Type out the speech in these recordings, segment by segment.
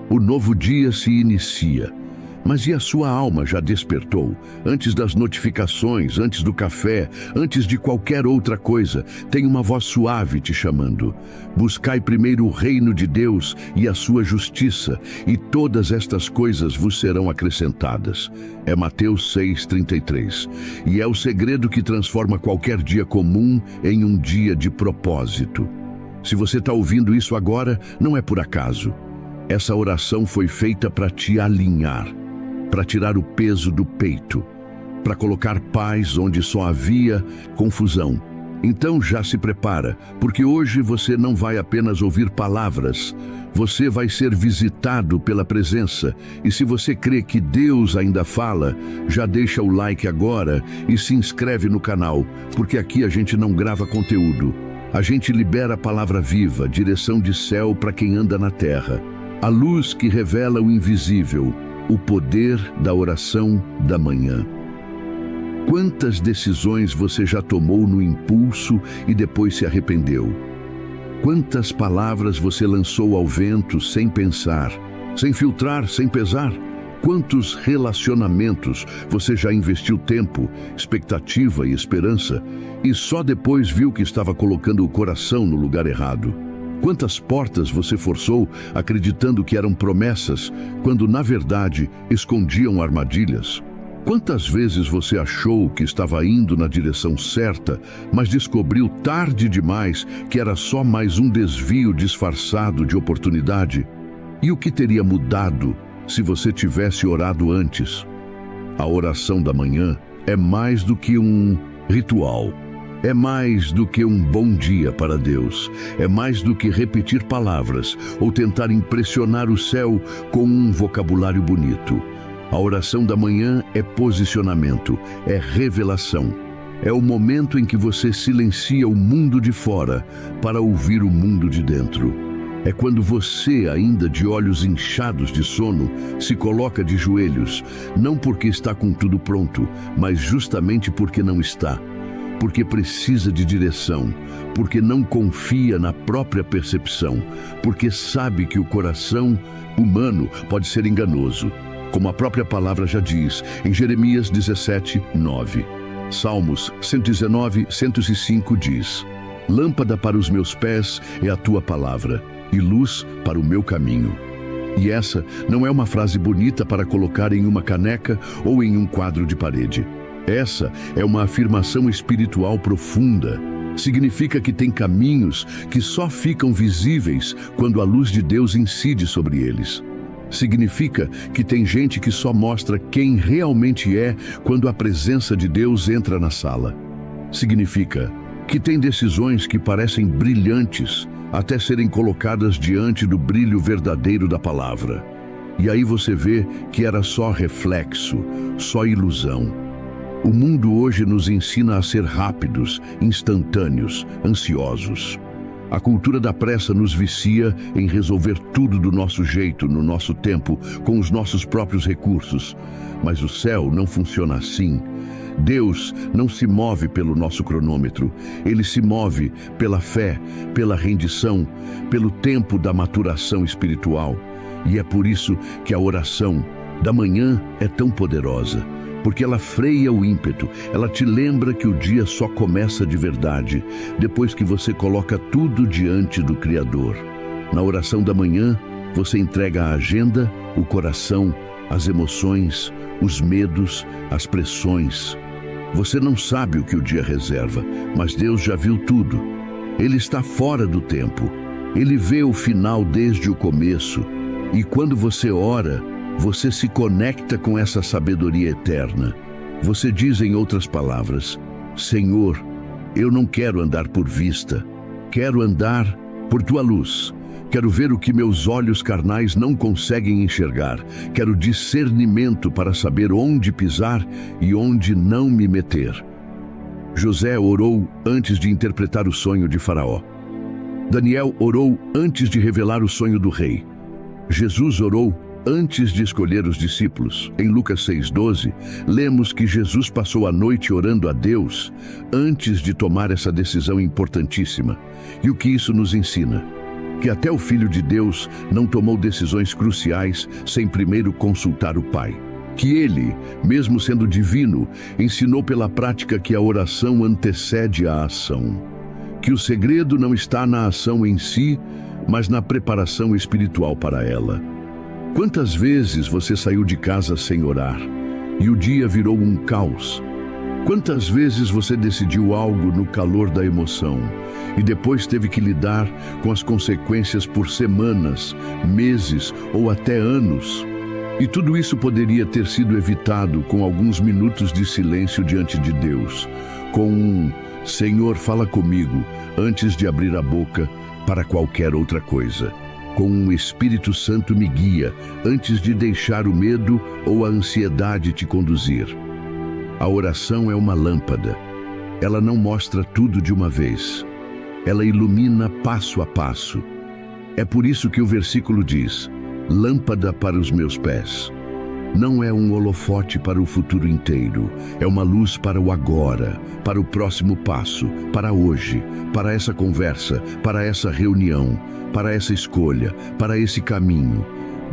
O novo dia se inicia. Mas e a sua alma já despertou? Antes das notificações, antes do café, antes de qualquer outra coisa, tem uma voz suave te chamando. Buscai primeiro o reino de Deus e a sua justiça, e todas estas coisas vos serão acrescentadas. É Mateus 6,33. E é o segredo que transforma qualquer dia comum em um dia de propósito. Se você está ouvindo isso agora, não é por acaso. Essa oração foi feita para te alinhar, para tirar o peso do peito, para colocar paz onde só havia confusão. Então já se prepara, porque hoje você não vai apenas ouvir palavras, você vai ser visitado pela presença. E se você crê que Deus ainda fala, já deixa o like agora e se inscreve no canal, porque aqui a gente não grava conteúdo. A gente libera a palavra viva, direção de céu para quem anda na terra. A luz que revela o invisível, o poder da oração da manhã. Quantas decisões você já tomou no impulso e depois se arrependeu? Quantas palavras você lançou ao vento sem pensar, sem filtrar, sem pesar? Quantos relacionamentos você já investiu tempo, expectativa e esperança e só depois viu que estava colocando o coração no lugar errado? Quantas portas você forçou acreditando que eram promessas, quando na verdade escondiam armadilhas? Quantas vezes você achou que estava indo na direção certa, mas descobriu tarde demais que era só mais um desvio disfarçado de oportunidade? E o que teria mudado se você tivesse orado antes? A oração da manhã é mais do que um ritual. É mais do que um bom dia para Deus. É mais do que repetir palavras ou tentar impressionar o céu com um vocabulário bonito. A oração da manhã é posicionamento, é revelação. É o momento em que você silencia o mundo de fora para ouvir o mundo de dentro. É quando você, ainda de olhos inchados de sono, se coloca de joelhos, não porque está com tudo pronto, mas justamente porque não está. Porque precisa de direção, porque não confia na própria percepção, porque sabe que o coração humano pode ser enganoso, como a própria palavra já diz em Jeremias 17:9. Salmos 119, 105 diz: Lâmpada para os meus pés é a tua palavra, e luz para o meu caminho. E essa não é uma frase bonita para colocar em uma caneca ou em um quadro de parede. Essa é uma afirmação espiritual profunda. Significa que tem caminhos que só ficam visíveis quando a luz de Deus incide sobre eles. Significa que tem gente que só mostra quem realmente é quando a presença de Deus entra na sala. Significa que tem decisões que parecem brilhantes até serem colocadas diante do brilho verdadeiro da palavra. E aí você vê que era só reflexo, só ilusão. O mundo hoje nos ensina a ser rápidos, instantâneos, ansiosos. A cultura da pressa nos vicia em resolver tudo do nosso jeito, no nosso tempo, com os nossos próprios recursos. Mas o céu não funciona assim. Deus não se move pelo nosso cronômetro. Ele se move pela fé, pela rendição, pelo tempo da maturação espiritual. E é por isso que a oração da manhã é tão poderosa. Porque ela freia o ímpeto, ela te lembra que o dia só começa de verdade, depois que você coloca tudo diante do Criador. Na oração da manhã, você entrega a agenda, o coração, as emoções, os medos, as pressões. Você não sabe o que o dia reserva, mas Deus já viu tudo. Ele está fora do tempo. Ele vê o final desde o começo. E quando você ora, você se conecta com essa sabedoria eterna. Você diz em outras palavras: Senhor, eu não quero andar por vista, quero andar por tua luz. Quero ver o que meus olhos carnais não conseguem enxergar. Quero discernimento para saber onde pisar e onde não me meter. José orou antes de interpretar o sonho de Faraó. Daniel orou antes de revelar o sonho do rei. Jesus orou antes de escolher os discípulos. Em Lucas 6,12, lemos que Jesus passou a noite orando a Deus antes de tomar essa decisão importantíssima. E o que isso nos ensina? que até o Filho de Deus não tomou decisões cruciais sem primeiro consultar o Pai. Que ele, mesmo sendo divino, ensinou pela prática que a oração antecede a ação. Que o segredo não está na ação em si, mas na preparação espiritual para ela. Quantas vezes você saiu de casa sem orar e o dia virou um caos? Quantas vezes você decidiu algo no calor da emoção e depois teve que lidar com as consequências por semanas, meses ou até anos? E tudo isso poderia ter sido evitado com alguns minutos de silêncio diante de Deus, com um Senhor, fala comigo, antes de abrir a boca para qualquer outra coisa. Com um Espírito Santo me guia, antes de deixar o medo ou a ansiedade te conduzir. A oração é uma lâmpada. Ela não mostra tudo de uma vez. Ela ilumina passo a passo. É por isso que o versículo diz: lâmpada para os meus pés. Não é um holofote para o futuro inteiro. É uma luz para o agora, para o próximo passo, para hoje, para essa conversa, para essa reunião, para essa escolha, para esse caminho.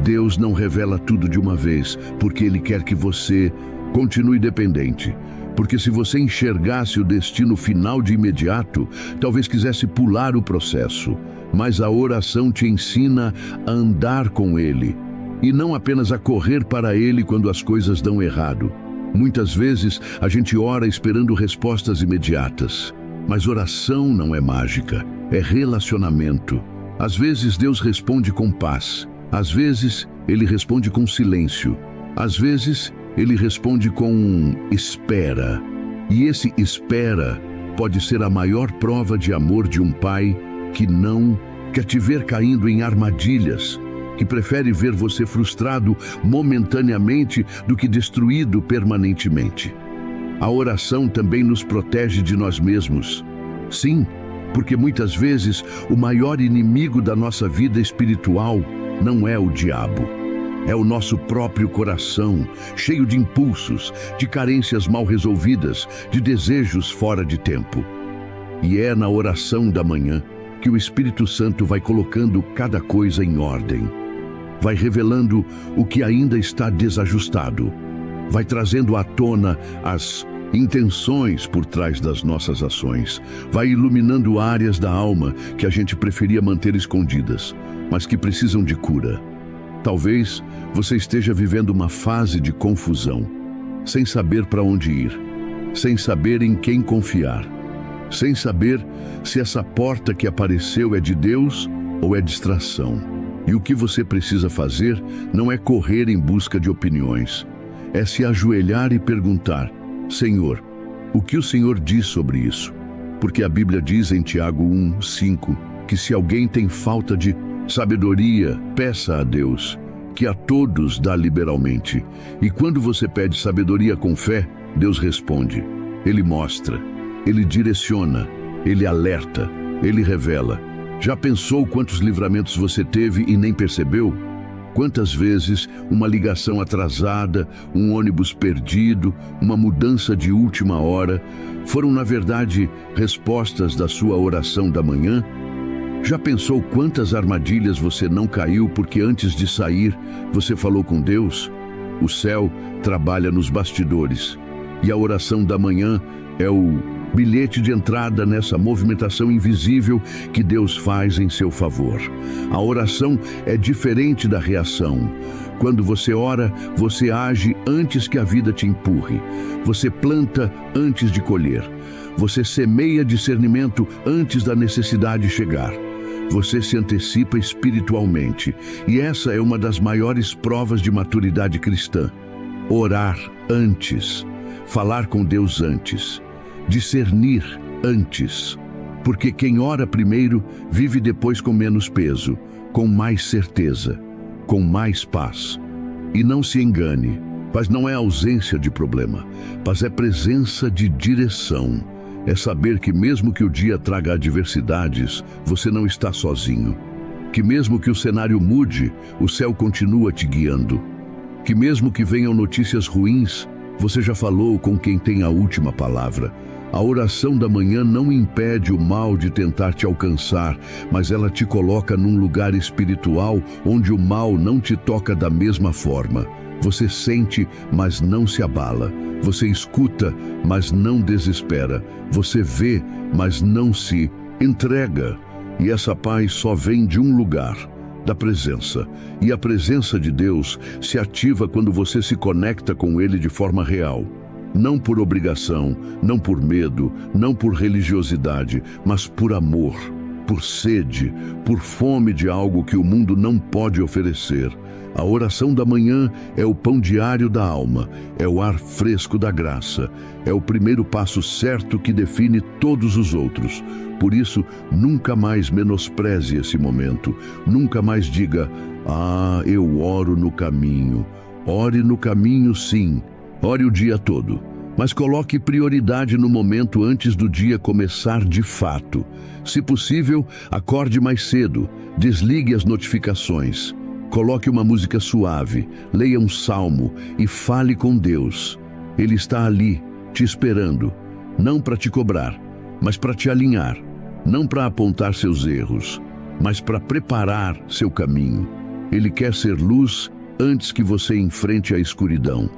Deus não revela tudo de uma vez, porque Ele quer que você continue dependente. Porque se você enxergasse o destino final de imediato, talvez quisesse pular o processo. Mas a oração te ensina a andar com Ele, e não apenas a correr para Ele quando as coisas dão errado. Muitas vezes a gente ora esperando respostas imediatas. Mas oração não é mágica, é relacionamento. Às vezes Deus responde com paz. Às vezes Ele responde com silêncio. Às vezes Ele responde com espera. E esse espera pode ser a maior prova de amor de um pai que não quer te ver caindo em armadilhas, que prefere ver você frustrado momentaneamente do que destruído permanentemente. A oração também nos protege de nós mesmos. Sim, porque muitas vezes o maior inimigo da nossa vida espiritual não é o diabo. É o nosso próprio coração, cheio de impulsos, de carências mal resolvidas, de desejos fora de tempo. E é na oração da manhã que o Espírito Santo vai colocando cada coisa em ordem. Vai revelando o que ainda está desajustado. Vai trazendo à tona as intenções por trás das nossas ações. Vai iluminando áreas da alma que a gente preferia manter escondidas, mas que precisam de cura. Talvez você esteja vivendo uma fase de confusão, sem saber para onde ir, sem saber em quem confiar, sem saber se essa porta que apareceu é de Deus ou é distração. E o que você precisa fazer não é correr em busca de opiniões, é se ajoelhar e perguntar: Senhor, o que o Senhor diz sobre isso? Porque a Bíblia diz em Tiago 1:5 que se alguém tem falta de sabedoria, peça a Deus, que a todos dá liberalmente. E quando você pede sabedoria com fé, Deus responde. Ele mostra, Ele direciona, Ele alerta, Ele revela. Já pensou quantos livramentos você teve e nem percebeu? Quantas vezes uma ligação atrasada, um ônibus perdido, uma mudança de última hora foram, na verdade, respostas da sua oração da manhã? Já pensou quantas armadilhas você não caiu porque antes de sair você falou com Deus? O céu trabalha nos bastidores e a oração da manhã é o bilhete de entrada nessa movimentação invisível que Deus faz em seu favor. A oração é diferente da reação. Quando você ora, você age antes que a vida te empurre. Você planta antes de colher. Você semeia discernimento antes da necessidade chegar. Você se antecipa espiritualmente. E essa é uma das maiores provas de maturidade cristã. Orar antes. Falar com Deus antes. Discernir antes, porque quem ora primeiro vive depois com menos peso, com mais certeza, com mais paz. E não se engane, paz não é ausência de problema, paz é presença de direção. É saber que mesmo que o dia traga adversidades, você não está sozinho. Que mesmo que o cenário mude, o céu continua te guiando. Que mesmo que venham notícias ruins, você já falou com quem tem a última palavra. A oração da manhã não impede o mal de tentar te alcançar, mas ela te coloca num lugar espiritual onde o mal não te toca da mesma forma. Você sente, mas não se abala. Você escuta, mas não desespera. Você vê, mas não se entrega. E essa paz só vem de um lugar, da presença. E a presença de Deus se ativa quando você se conecta com Ele de forma real. Não por obrigação, não por medo, não por religiosidade, mas por amor, por sede, por fome de algo que o mundo não pode oferecer. A oração da manhã é o pão diário da alma, é o ar fresco da graça, é o primeiro passo certo que define todos os outros. Por isso, nunca mais menospreze esse momento, nunca mais diga, eu oro no caminho. Ore no caminho, sim. Ore o dia todo, mas coloque prioridade no momento antes do dia começar de fato. Se possível, acorde mais cedo, desligue as notificações, coloque uma música suave, leia um salmo e fale com Deus. Ele está ali, te esperando, não para te cobrar, mas para te alinhar, não para apontar seus erros, mas para preparar seu caminho. Ele quer ser luz antes que você enfrente a escuridão.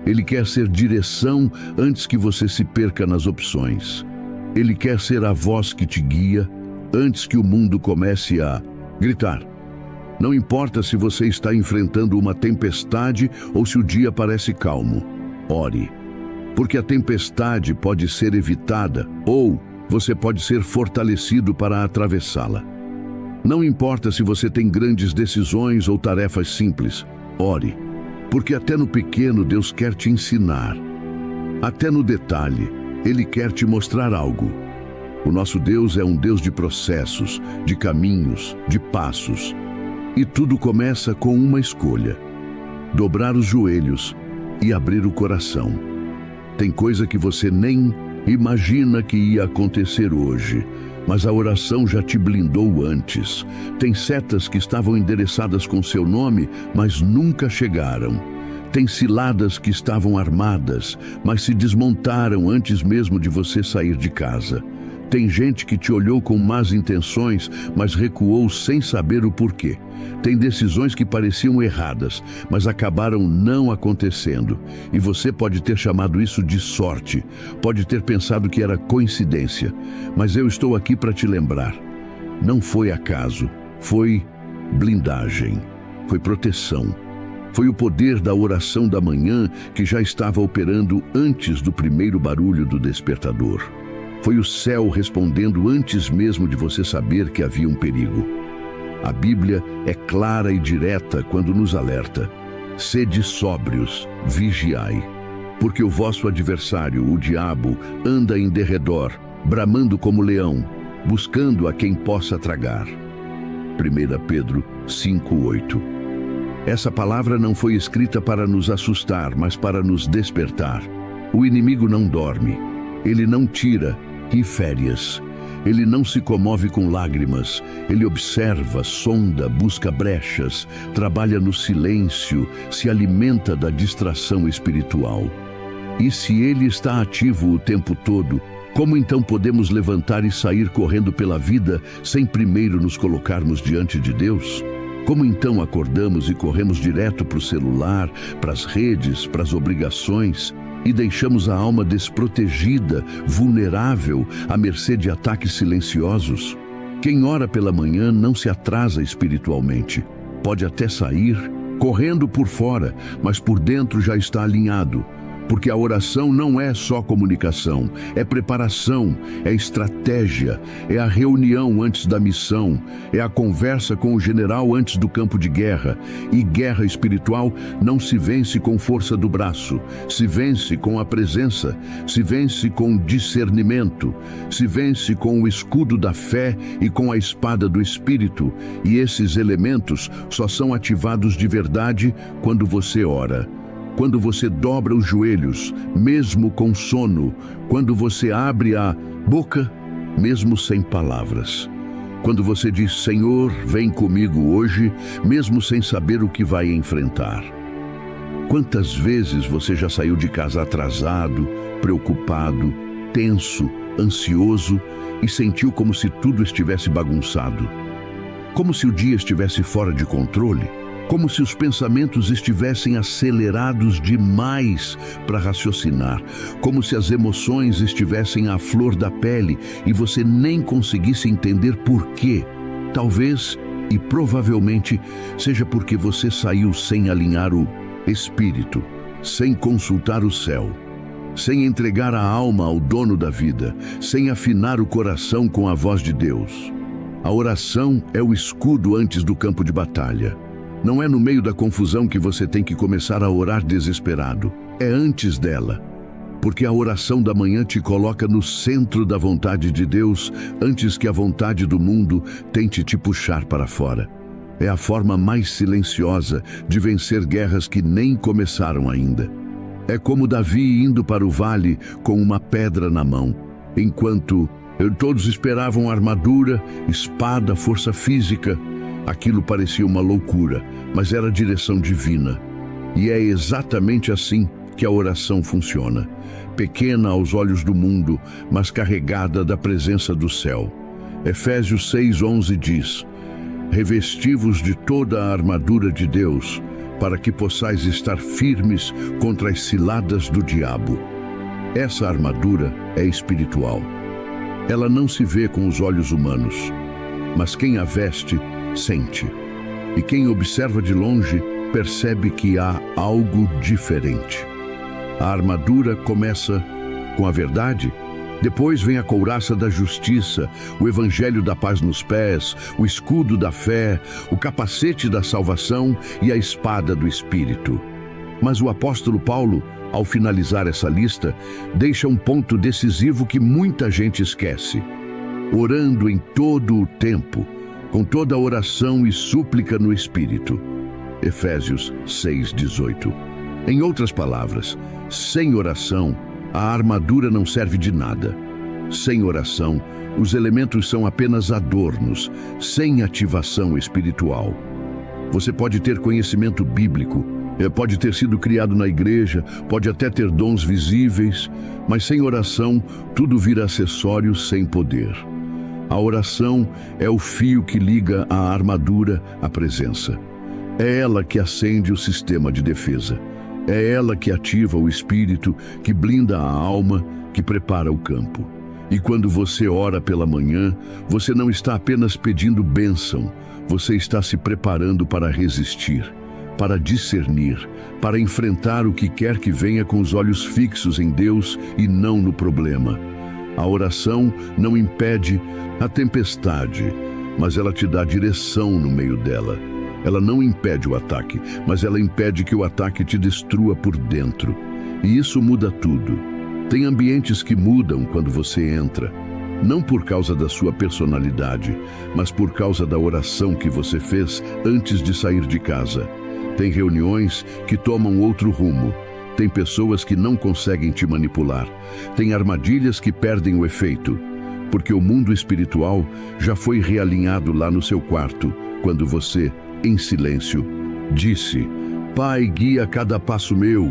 Ele quer ser direção antes que você se perca nas opções. Ele quer ser a voz que te guia antes que o mundo comece a gritar. Não importa se você está enfrentando uma tempestade ou se o dia parece calmo. Ore, porque a tempestade pode ser evitada ou você pode ser fortalecido para atravessá-la. Não importa se você tem grandes decisões ou tarefas simples. Ore. Porque até no pequeno Deus quer te ensinar. Até no detalhe, Ele quer te mostrar algo. O nosso Deus é um Deus de processos, de caminhos, de passos. E tudo começa com uma escolha: dobrar os joelhos e abrir o coração. Tem coisa que você nem imagina que ia acontecer hoje, mas a oração já te blindou antes. Tem setas que estavam endereçadas com seu nome, mas nunca chegaram. Tem ciladas que estavam armadas, mas se desmontaram antes mesmo de você sair de casa. Tem gente que te olhou com más intenções, mas recuou sem saber o porquê. Tem decisões que pareciam erradas, mas acabaram não acontecendo. E você pode ter chamado isso de sorte, pode ter pensado que era coincidência. Mas eu estou aqui para te lembrar. Não foi acaso, foi blindagem, foi proteção. Foi o poder da oração da manhã que já estava operando antes do primeiro barulho do despertador. Foi o céu respondendo antes mesmo de você saber que havia um perigo. A Bíblia é clara e direta quando nos alerta: sede sóbrios, vigiai, porque o vosso adversário, o diabo, anda em derredor, bramando como leão, buscando a quem possa tragar. 1 Pedro 5:8. Essa palavra não foi escrita para nos assustar, mas para nos despertar. O inimigo não dorme, ele não tira férias. Ele não se comove com lágrimas. Ele observa, sonda, busca brechas, trabalha no silêncio, se alimenta da distração espiritual. E se ele está ativo o tempo todo, como então podemos levantar e sair correndo pela vida sem primeiro nos colocarmos diante de Deus? Como então acordamos e corremos direto para o celular, para as redes, para as obrigações, e deixamos a alma desprotegida, vulnerável, à mercê de ataques silenciosos? Quem ora pela manhã não se atrasa espiritualmente. Pode até sair correndo por fora, mas por dentro já está alinhado. Porque a oração não é só comunicação, é preparação, é estratégia, é a reunião antes da missão, é a conversa com o general antes do campo de guerra. E guerra espiritual não se vence com força do braço, se vence com a presença, se vence com discernimento, se vence com o escudo da fé e com a espada do Espírito. E esses elementos só são ativados de verdade quando você ora. Quando você dobra os joelhos, mesmo com sono, quando você abre a boca, mesmo sem palavras. Quando você diz: Senhor, vem comigo hoje, mesmo sem saber o que vai enfrentar. Quantas vezes você já saiu de casa atrasado, preocupado, tenso, ansioso e sentiu como se tudo estivesse bagunçado. Como se o dia estivesse fora de controle. Como se os pensamentos estivessem acelerados demais para raciocinar. Como se as emoções estivessem à flor da pele e você nem conseguisse entender por quê. Talvez, e provavelmente, seja porque você saiu sem alinhar o espírito, sem consultar o céu, sem entregar a alma ao dono da vida, sem afinar o coração com a voz de Deus. A oração é o escudo antes do campo de batalha. Não é no meio da confusão que você tem que começar a orar desesperado. É antes dela. Porque a oração da manhã te coloca no centro da vontade de Deus, antes que a vontade do mundo tente te puxar para fora. É a forma mais silenciosa de vencer guerras que nem começaram ainda. É como Davi indo para o vale com uma pedra na mão, enquanto todos esperavam armadura, espada, força física. Aquilo parecia uma loucura, mas era a direção divina. E é exatamente assim que a oração funciona. Pequena aos olhos do mundo, mas carregada da presença do céu. Efésios 6:11 diz: revesti-vos de toda a armadura de Deus, para que possais estar firmes contra as ciladas do diabo. Essa armadura é espiritual. Ela não se vê com os olhos humanos, mas quem a veste, sente. E quem observa de longe, percebe que há algo diferente. A armadura começa com a verdade, depois vem a couraça da justiça, o evangelho da paz nos pés, o escudo da fé, o capacete da salvação e a espada do Espírito. Mas o apóstolo Paulo, ao finalizar essa lista, deixa um ponto decisivo que muita gente esquece. Orando em todo o tempo, com toda oração e súplica no Espírito. Efésios 6:18. Em outras palavras, sem oração, a armadura não serve de nada. Sem oração, os elementos são apenas adornos, sem ativação espiritual. Você pode ter conhecimento bíblico, pode ter sido criado na igreja, pode até ter dons visíveis, mas sem oração, tudo vira acessório sem poder. A oração é o fio que liga a armadura à presença. É ela que acende o sistema de defesa. É ela que ativa o espírito, que blinda a alma, que prepara o campo. E quando você ora pela manhã, você não está apenas pedindo bênção, você está se preparando para resistir, para discernir, para enfrentar o que quer que venha com os olhos fixos em Deus e não no problema. A oração não impede a tempestade, mas ela te dá direção no meio dela. Ela não impede o ataque, mas ela impede que o ataque te destrua por dentro. E isso muda tudo. Tem ambientes que mudam quando você entra, não por causa da sua personalidade, mas por causa da oração que você fez antes de sair de casa. Tem reuniões que tomam outro rumo. Tem pessoas que não conseguem te manipular. Tem armadilhas que perdem o efeito. Porque o mundo espiritual já foi realinhado lá no seu quarto, quando você, em silêncio, disse: Pai, guia cada passo meu.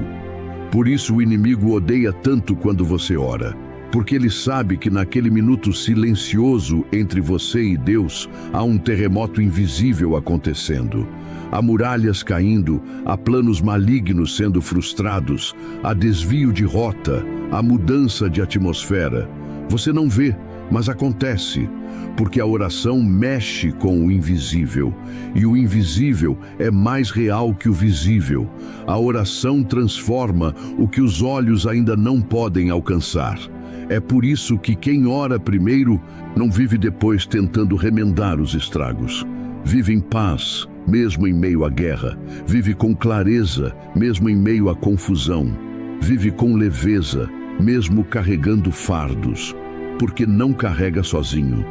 Por isso o inimigo odeia tanto quando você ora. Porque ele sabe que naquele minuto silencioso entre você e Deus, há um terremoto invisível acontecendo. Há muralhas caindo, há planos malignos sendo frustrados, há desvio de rota, há mudança de atmosfera. Você não vê, mas acontece, porque a oração mexe com o invisível, e o invisível é mais real que o visível. A oração transforma o que os olhos ainda não podem alcançar. É por isso que quem ora primeiro não vive depois tentando remendar os estragos. Vive em paz, mesmo em meio à guerra. Vive com clareza, mesmo em meio à confusão. Vive com leveza, mesmo carregando fardos. Porque não carrega sozinho.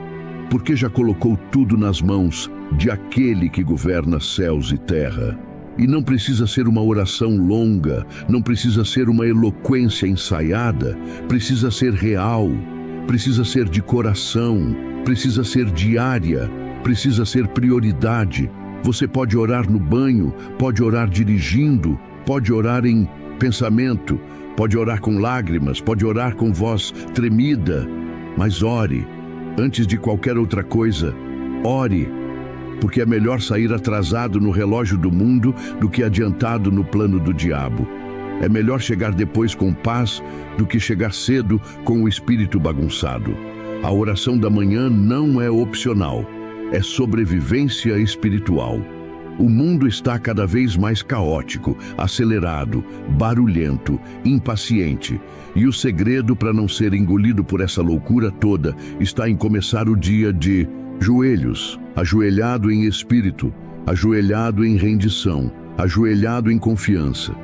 Porque já colocou tudo nas mãos de aquele que governa céus e terra. E não precisa ser uma oração longa, não precisa ser uma eloquência ensaiada, precisa ser real, precisa ser de coração, precisa ser diária, precisa ser prioridade. Você pode orar no banho, pode orar dirigindo, pode orar em pensamento, pode orar com lágrimas, pode orar com voz tremida, mas ore. Antes de qualquer outra coisa, ore, porque é melhor sair atrasado no relógio do mundo do que adiantado no plano do diabo. É melhor chegar depois com paz do que chegar cedo com o espírito bagunçado. A oração da manhã não é opcional, é sobrevivência espiritual. O mundo está cada vez mais caótico, acelerado, barulhento, impaciente. E o segredo para não ser engolido por essa loucura toda está em começar o dia de joelhos, ajoelhado em espírito, ajoelhado em rendição, ajoelhado em confiança.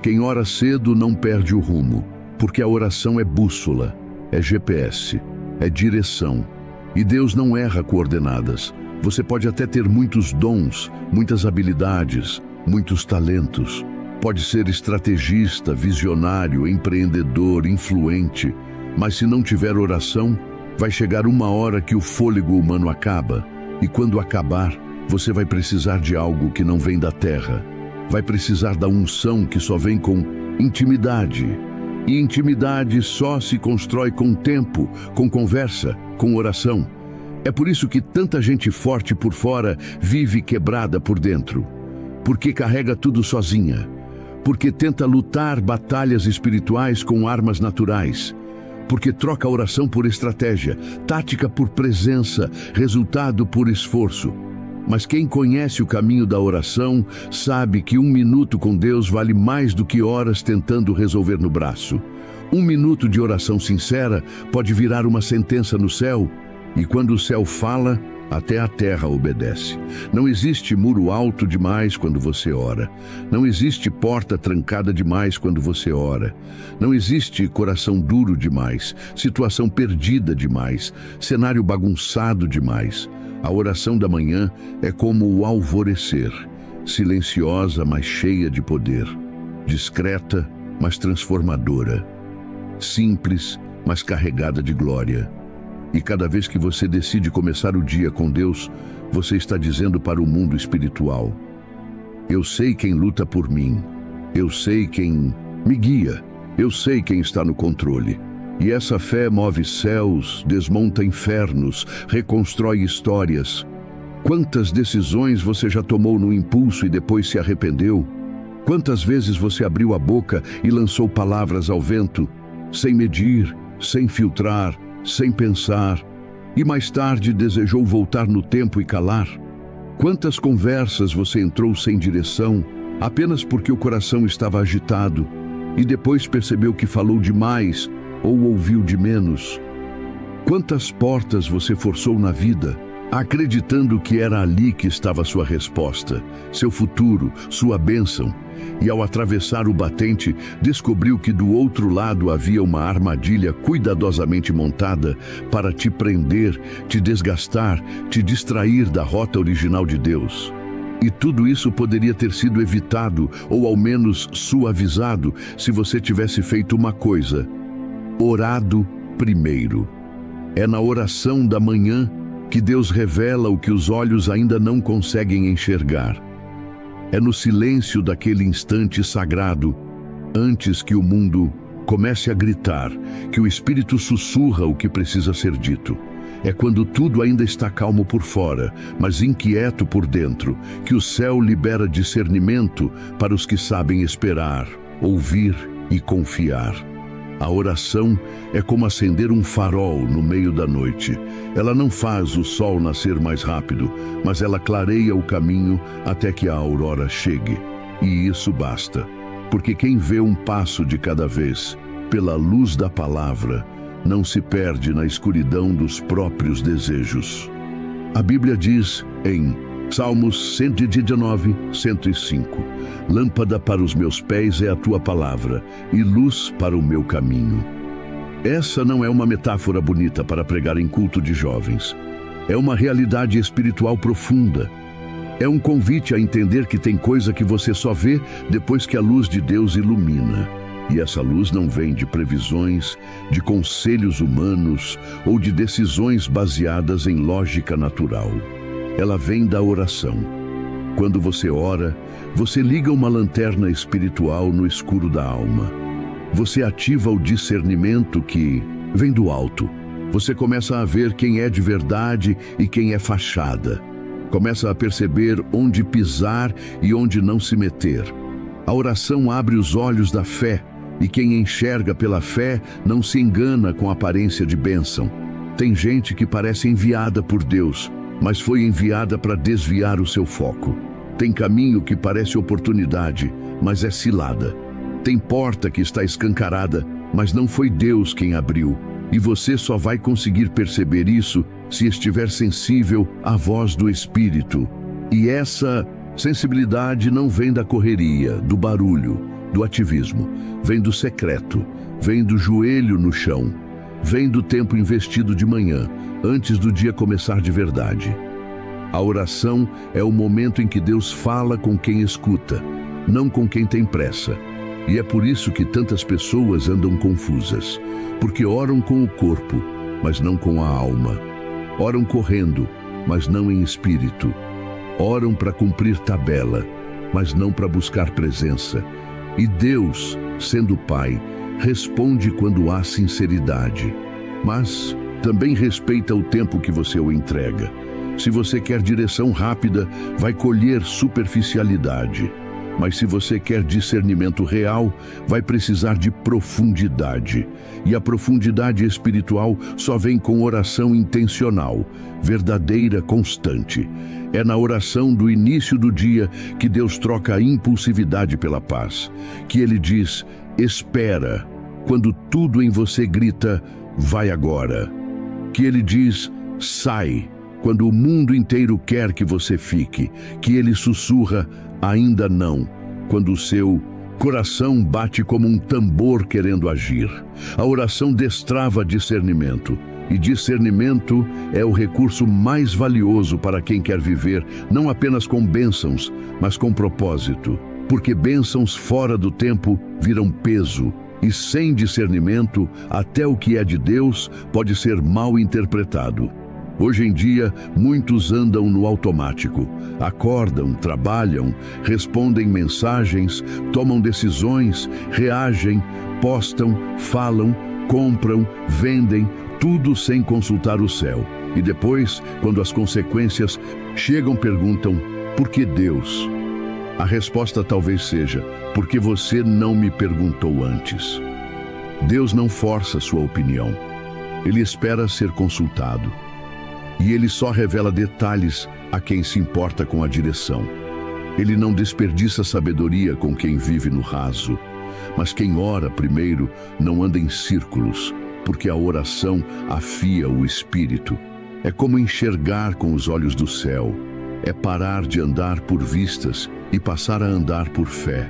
Quem ora cedo não perde o rumo, porque a oração é bússola, é GPS, é direção. E Deus não erra coordenadas. Você pode até ter muitos dons, muitas habilidades, muitos talentos. Pode ser estrategista, visionário, empreendedor, influente. Mas se não tiver oração, vai chegar uma hora que o fôlego humano acaba. E quando acabar, você vai precisar de algo que não vem da terra. Vai precisar da unção que só vem com intimidade. E intimidade só se constrói com tempo, com conversa, com oração. É por isso que tanta gente forte por fora vive quebrada por dentro. Porque carrega tudo sozinha. Porque tenta lutar batalhas espirituais com armas naturais. Porque troca a oração por estratégia, tática por presença, resultado por esforço. Mas quem conhece o caminho da oração sabe que 1 minuto com Deus vale mais do que horas tentando resolver no braço. 1 minuto de oração sincera pode virar uma sentença no céu, e quando o céu fala, até a terra obedece. Não existe muro alto demais quando você ora. Não existe porta trancada demais quando você ora. Não existe coração duro demais, situação perdida demais, cenário bagunçado demais. A oração da manhã é como o alvorecer, silenciosa, mas cheia de poder, discreta, mas transformadora, simples, mas carregada de glória. E cada vez que você decide começar o dia com Deus, você está dizendo para o mundo espiritual: eu sei quem luta por mim, eu sei quem me guia, eu sei quem está no controle. E essa fé move céus, desmonta infernos, reconstrói histórias. Quantas decisões você já tomou no impulso e depois se arrependeu? Quantas vezes você abriu a boca e lançou palavras ao vento, sem medir, sem filtrar, sem pensar, e mais tarde desejou voltar no tempo e calar? Quantas conversas você entrou sem direção, apenas porque o coração estava agitado, e depois percebeu que falou demais ou ouviu de menos? Quantas portas você forçou na vida, acreditando que era ali que estava sua resposta, seu futuro, sua bênção, e ao atravessar o batente, descobriu que do outro lado havia uma armadilha cuidadosamente montada para te prender, te desgastar, te distrair da rota original de Deus. E tudo isso poderia ter sido evitado, ou ao menos suavizado, se você tivesse feito uma coisa: orado primeiro. É na oração da manhã que Deus revela o que os olhos ainda não conseguem enxergar. É no silêncio daquele instante sagrado, antes que o mundo comece a gritar, que o Espírito sussurra o que precisa ser dito. É quando tudo ainda está calmo por fora, mas inquieto por dentro, que o céu libera discernimento para os que sabem esperar, ouvir e confiar. A oração é como acender um farol no meio da noite. Ela não faz o sol nascer mais rápido, mas ela clareia o caminho até que a aurora chegue. E isso basta, porque quem vê um passo de cada vez, pela luz da palavra, não se perde na escuridão dos próprios desejos. A Bíblia diz em Salmos 119, 105: lâmpada para os meus pés é a tua palavra, e luz para o meu caminho. Essa não é uma metáfora bonita para pregar em culto de jovens. É uma realidade espiritual profunda. É um convite a entender que tem coisa que você só vê depois que a luz de Deus ilumina. E essa luz não vem de previsões, de conselhos humanos ou de decisões baseadas em lógica natural. Ela vem da oração. Quando você ora, você liga uma lanterna espiritual no escuro da alma. Você ativa o discernimento que vem do alto. Você começa a ver quem é de verdade e quem é fachada. Começa a perceber onde pisar e onde não se meter. A oração abre os olhos da fé, e quem enxerga pela fé não se engana com a aparência de bênção. Tem gente que parece enviada por Deus, mas foi enviada para desviar o seu foco. Tem caminho que parece oportunidade, mas é cilada. Tem porta que está escancarada, mas não foi Deus quem abriu. E você só vai conseguir perceber isso se estiver sensível à voz do Espírito. E essa sensibilidade não vem da correria, do barulho, do ativismo. Vem do secreto, vem do joelho no chão, vem do tempo investido de manhã, antes do dia começar de verdade. A oração é o momento em que Deus fala com quem escuta, não com quem tem pressa. E é por isso que tantas pessoas andam confusas, porque oram com o corpo, mas não com a alma. Oram correndo, mas não em espírito. Oram para cumprir tabela, mas não para buscar presença. E Deus, sendo Pai, responde quando há sinceridade, mas também respeita o tempo que você o entrega. Se você quer direção rápida, vai colher superficialidade. Mas se você quer discernimento real, vai precisar de profundidade. E a profundidade espiritual só vem com oração intencional, verdadeira, constante. É na oração do início do dia que Deus troca a impulsividade pela paz. Que Ele diz, espera, quando tudo em você grita, vai agora. Que Ele diz, sai, quando o mundo inteiro quer que você fique. Que Ele sussurra, ainda não, quando o seu coração bate como um tambor querendo agir. A oração destrava discernimento. E discernimento é o recurso mais valioso para quem quer viver, não apenas com bênçãos, mas com propósito. Porque bênçãos fora do tempo viram peso. E sem discernimento, até o que é de Deus pode ser mal interpretado. Hoje em dia, muitos andam no automático. Acordam, trabalham, respondem mensagens, tomam decisões, reagem, postam, falam, compram, vendem, tudo sem consultar o céu. E depois, quando as consequências chegam, perguntam, por que Deus? A resposta talvez seja, porque você não me perguntou antes. Deus não força sua opinião. Ele espera ser consultado. E Ele só revela detalhes a quem se importa com a direção. Ele não desperdiça sabedoria com quem vive no raso. Mas quem ora primeiro não anda em círculos, porque a oração afia o espírito. É como enxergar com os olhos do céu. É parar de andar por vistas e passar a andar por fé.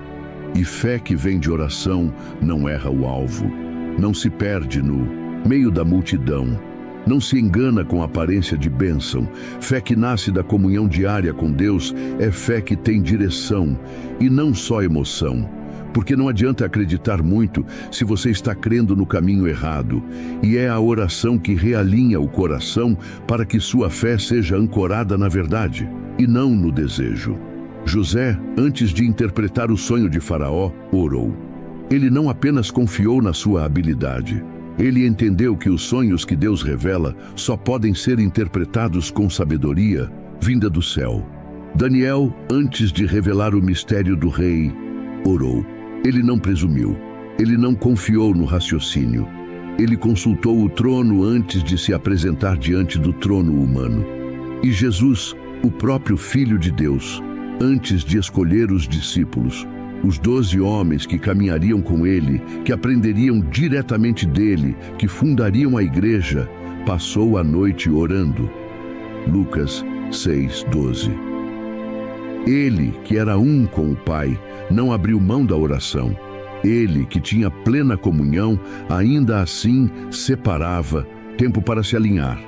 E fé que vem de oração não erra o alvo. Não se perde no meio da multidão. Não se engana com a aparência de bênção. Fé que nasce da comunhão diária com Deus é fé que tem direção e não só emoção. Porque não adianta acreditar muito se você está crendo no caminho errado. E é a oração que realinha o coração para que sua fé seja ancorada na verdade e não no desejo. José, antes de interpretar o sonho de Faraó, orou. Ele não apenas confiou na sua habilidade. Ele entendeu que os sonhos que Deus revela só podem ser interpretados com sabedoria vinda do céu. Daniel, antes de revelar o mistério do rei, orou. Ele não presumiu. Ele não confiou no raciocínio. Ele consultou o trono antes de se apresentar diante do trono humano. E Jesus, o próprio Filho de Deus, antes de escolher os discípulos, os 12 homens que caminhariam com ele, que aprenderiam diretamente dele, que fundariam a igreja, passou a noite orando. Lucas 6:12. Ele, que era um com o Pai, não abriu mão da oração. Ele, que tinha plena comunhão, ainda assim separava tempo para se alinhar.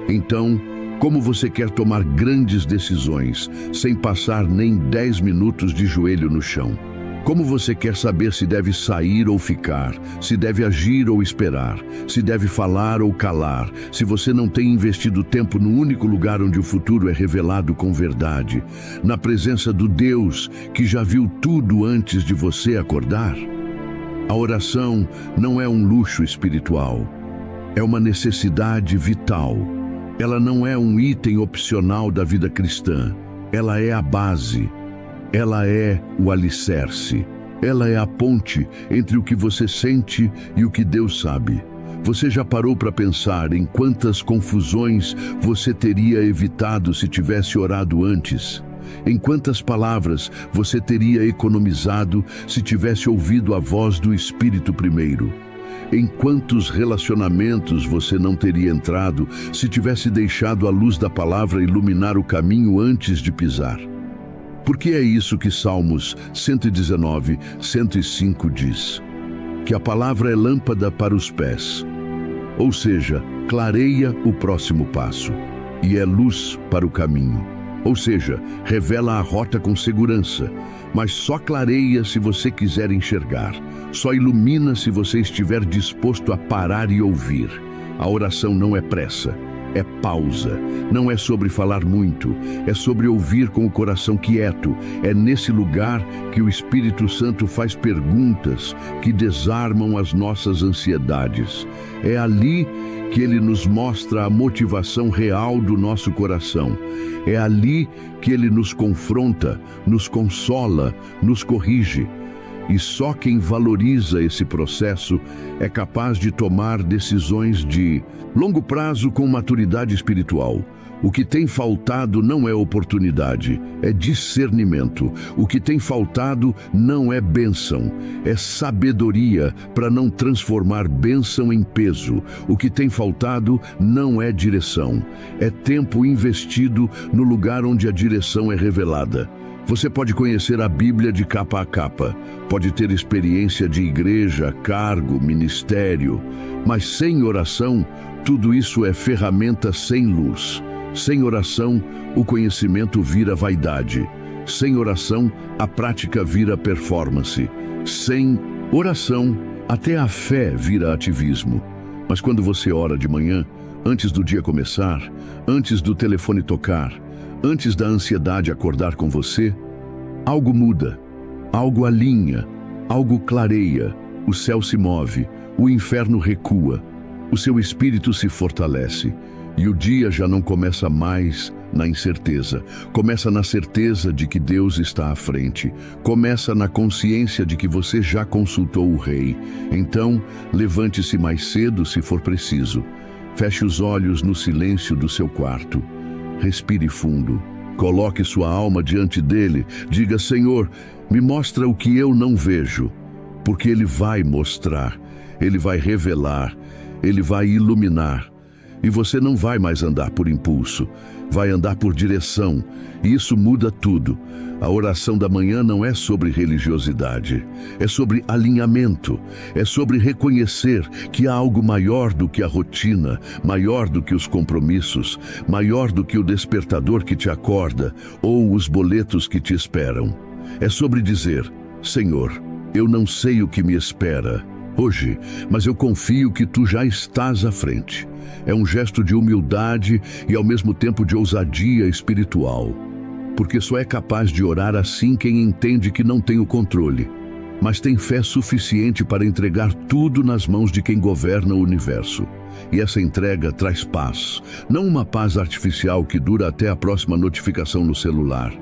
Então, como você quer tomar grandes decisões sem passar nem 10 minutos de joelho no chão? Como você quer saber se deve sair ou ficar, se deve agir ou esperar, se deve falar ou calar, se você não tem investido tempo no único lugar onde o futuro é revelado com verdade, na presença do Deus que já viu tudo antes de você acordar? A oração não é um luxo espiritual, é uma necessidade vital. Ela não é um item opcional da vida cristã, ela é a base. Ela é o alicerce. Ela é a ponte entre o que você sente e o que Deus sabe. Você já parou para pensar em quantas confusões você teria evitado se tivesse orado antes? Em quantas palavras você teria economizado se tivesse ouvido a voz do Espírito primeiro? Em quantos relacionamentos você não teria entrado se tivesse deixado a luz da palavra iluminar o caminho antes de pisar? Porque é isso que Salmos 119, 105 diz. Que a palavra é lâmpada para os pés, ou seja, clareia o próximo passo, e é luz para o caminho, ou seja, revela a rota com segurança, mas só clareia se você quiser enxergar, só ilumina se você estiver disposto a parar e ouvir. A oração não é pressa. É pausa, não é sobre falar muito, é sobre ouvir com o coração quieto. É nesse lugar que o Espírito Santo faz perguntas que desarmam as nossas ansiedades. É ali que ele nos mostra a motivação real do nosso coração. É ali que ele nos confronta, nos consola, nos corrige. E só quem valoriza esse processo é capaz de tomar decisões de longo prazo com maturidade espiritual. O que tem faltado não é oportunidade, é discernimento. O que tem faltado não é bênção, é sabedoria para não transformar bênção em peso. O que tem faltado não é direção, é tempo investido no lugar onde a direção é revelada. Você pode conhecer a Bíblia de capa a capa, pode ter experiência de igreja, cargo, ministério, mas sem oração, tudo isso é ferramenta sem luz. Sem oração, o conhecimento vira vaidade. Sem oração, a prática vira performance. Sem oração, até a fé vira ativismo. Mas quando você ora de manhã, antes do dia começar, antes do telefone tocar, antes da ansiedade acordar com você, algo muda, algo alinha, algo clareia, o céu se move, o inferno recua, o seu espírito se fortalece e o dia já não começa mais na incerteza, começa na certeza de que Deus está à frente, começa na consciência de que você já consultou o Rei. Então, levante-se mais cedo se for preciso, feche os olhos no silêncio do seu quarto. Respire fundo, coloque sua alma diante dele, diga: Senhor, me mostra o que eu não vejo, porque ele vai mostrar, ele vai revelar, ele vai iluminar, e você não vai mais andar por impulso, vai andar por direção, e isso muda tudo. A oração da manhã não é sobre religiosidade, é sobre alinhamento, é sobre reconhecer que há algo maior do que a rotina, maior do que os compromissos, maior do que o despertador que te acorda ou os boletos que te esperam. É sobre dizer: Senhor, eu não sei o que me espera hoje, mas eu confio que tu já estás à frente. É um gesto de humildade e ao mesmo tempo de ousadia espiritual. Porque só é capaz de orar assim quem entende que não tem o controle, mas tem fé suficiente para entregar tudo nas mãos de quem governa o universo. E essa entrega traz paz, não uma paz artificial que dura até a próxima notificação no celular,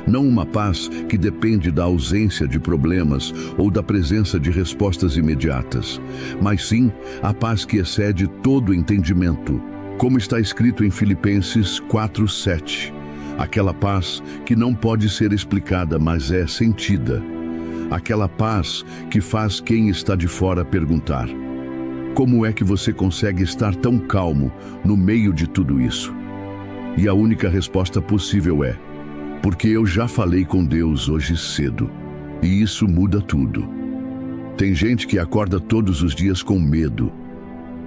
não uma paz que depende da ausência de problemas ou da presença de respostas imediatas, mas sim a paz que excede todo entendimento, como está escrito em Filipenses 4:7. Aquela paz que não pode ser explicada, mas é sentida. Aquela paz que faz quem está de fora perguntar: como é que você consegue estar tão calmo no meio de tudo isso? E a única resposta possível é: porque eu já falei com Deus hoje cedo. E isso muda tudo. Tem gente que acorda todos os dias com medo.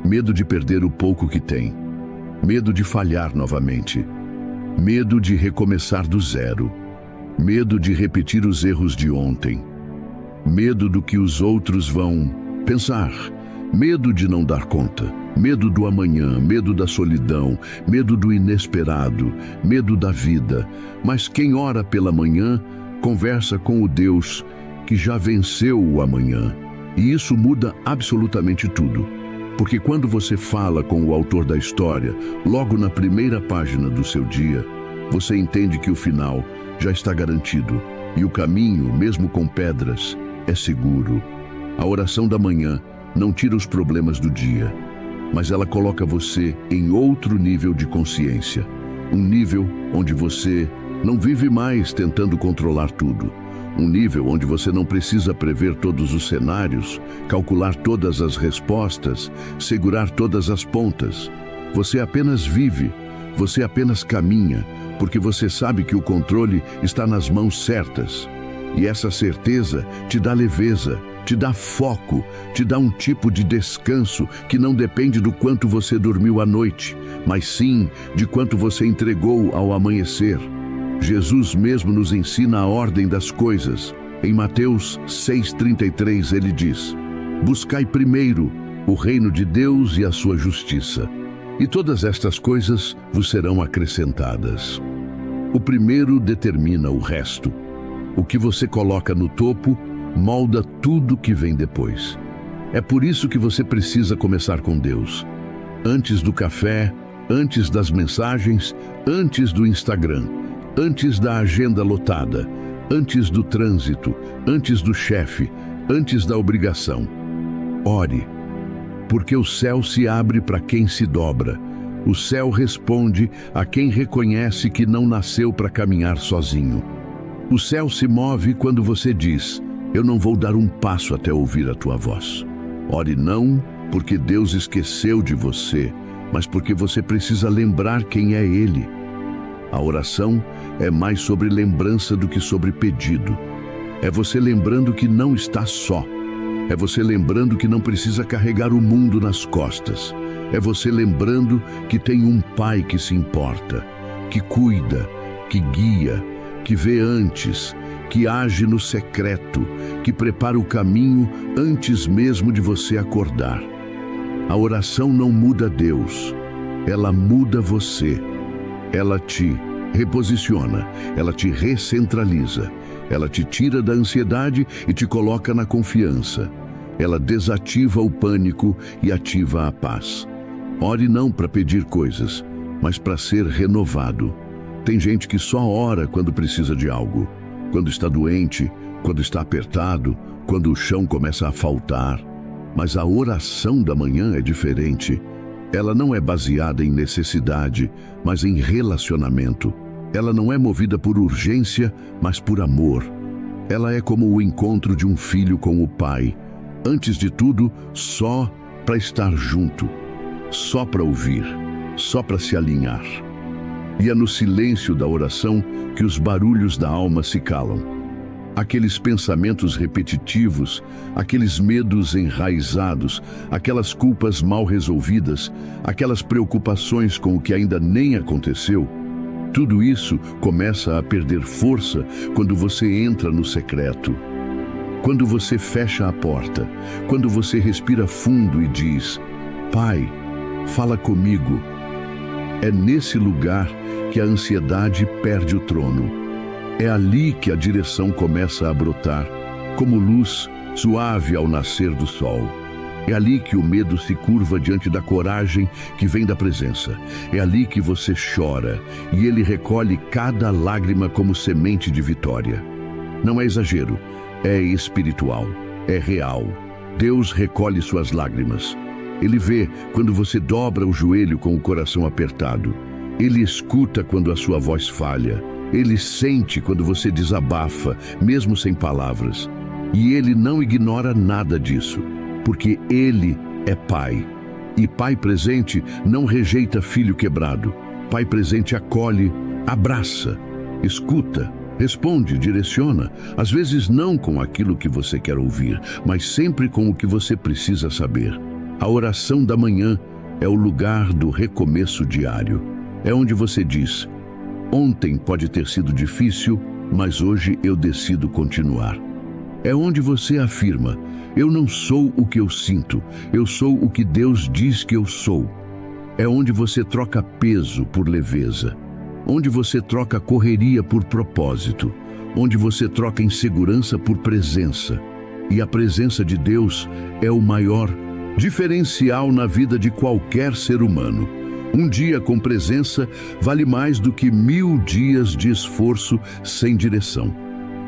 Medo de perder o pouco que tem. Medo de falhar novamente. Medo de recomeçar do zero. Medo de repetir os erros de ontem. Medo do que os outros vão pensar, medo de não dar conta, medo do amanhã, medo da solidão, medo do inesperado, medo da vida. Mas quem ora pela manhã, conversa com o Deus que já venceu o amanhã. E isso muda absolutamente tudo. Porque quando você fala com o autor da história, logo na primeira página do seu dia, você entende que o final já está garantido e o caminho, mesmo com pedras, é seguro. A oração da manhã não tira os problemas do dia, mas ela coloca você em outro nível de consciência. Um nível onde você não vive mais tentando controlar tudo. Um nível onde você não precisa prever todos os cenários, calcular todas as respostas, segurar todas as pontas. Você apenas vive, você apenas caminha, porque você sabe que o controle está nas mãos certas. E essa certeza te dá leveza, te dá foco, te dá um tipo de descanso que não depende do quanto você dormiu à noite, mas sim de quanto você entregou ao amanhecer. Jesus mesmo nos ensina a ordem das coisas. Em Mateus 6,33 ele diz: buscai primeiro o reino de Deus e a sua justiça, e todas estas coisas vos serão acrescentadas. O primeiro determina o resto. O que você coloca no topo molda tudo que vem depois. É por isso que você precisa começar com Deus. Antes do café, antes das mensagens, antes do Instagram, antes da agenda lotada, antes do trânsito, antes do chefe, antes da obrigação. Ore, porque o céu se abre para quem se dobra. O céu responde a quem reconhece que não nasceu para caminhar sozinho. O céu se move quando você diz: eu não vou dar um passo até ouvir a tua voz. Ore não porque Deus esqueceu de você, mas porque você precisa lembrar quem é Ele. A oração é mais sobre lembrança do que sobre pedido. É você lembrando que não está só. É você lembrando que não precisa carregar o mundo nas costas. É você lembrando que tem um Pai que se importa, que cuida, que guia, que vê antes, que age no secreto, que prepara o caminho antes mesmo de você acordar. A oração não muda Deus, ela muda você. Ela te reposiciona, ela te recentraliza, ela te tira da ansiedade e te coloca na confiança. Ela desativa o pânico e ativa a paz. Ore não para pedir coisas, mas para ser renovado. Tem gente que só ora quando precisa de algo, quando está doente, quando está apertado, quando o chão começa a faltar. Mas a oração da manhã é diferente. Ela não é baseada em necessidade, mas em relacionamento. Ela não é movida por urgência, mas por amor. Ela é como o encontro de um filho com o pai. Antes de tudo, só para estar junto, só para ouvir, só para se alinhar. E é no silêncio da oração que os barulhos da alma se calam. Aqueles pensamentos repetitivos, aqueles medos enraizados, aquelas culpas mal resolvidas, aquelas preocupações com o que ainda nem aconteceu, tudo isso começa a perder força quando você entra no secreto. Quando você fecha a porta, quando você respira fundo e diz: Pai, fala comigo. É nesse lugar que a ansiedade perde o trono. É ali que a direção começa a brotar, como luz suave ao nascer do sol. É ali que o medo se curva diante da coragem que vem da presença. É ali que você chora e ele recolhe cada lágrima como semente de vitória. Não é exagero, é espiritual, é real. Deus recolhe suas lágrimas. Ele vê quando você dobra o joelho com o coração apertado. Ele escuta quando a sua voz falha. Ele sente quando você desabafa, mesmo sem palavras. E ele não ignora nada disso, porque ele é pai. E pai presente não rejeita filho quebrado. Pai presente acolhe, abraça, escuta, responde, direciona. Às vezes não com aquilo que você quer ouvir, mas sempre com o que você precisa saber. A oração da manhã é o lugar do recomeço diário. É onde você diz: ontem pode ter sido difícil, mas hoje eu decido continuar. É onde você afirma: eu não sou o que eu sinto, eu sou o que Deus diz que eu sou. É onde você troca peso por leveza, onde você troca correria por propósito, onde você troca insegurança por presença. E a presença de Deus é o maior diferencial na vida de qualquer ser humano. Um dia com presença vale mais do que 1000 dias de esforço sem direção.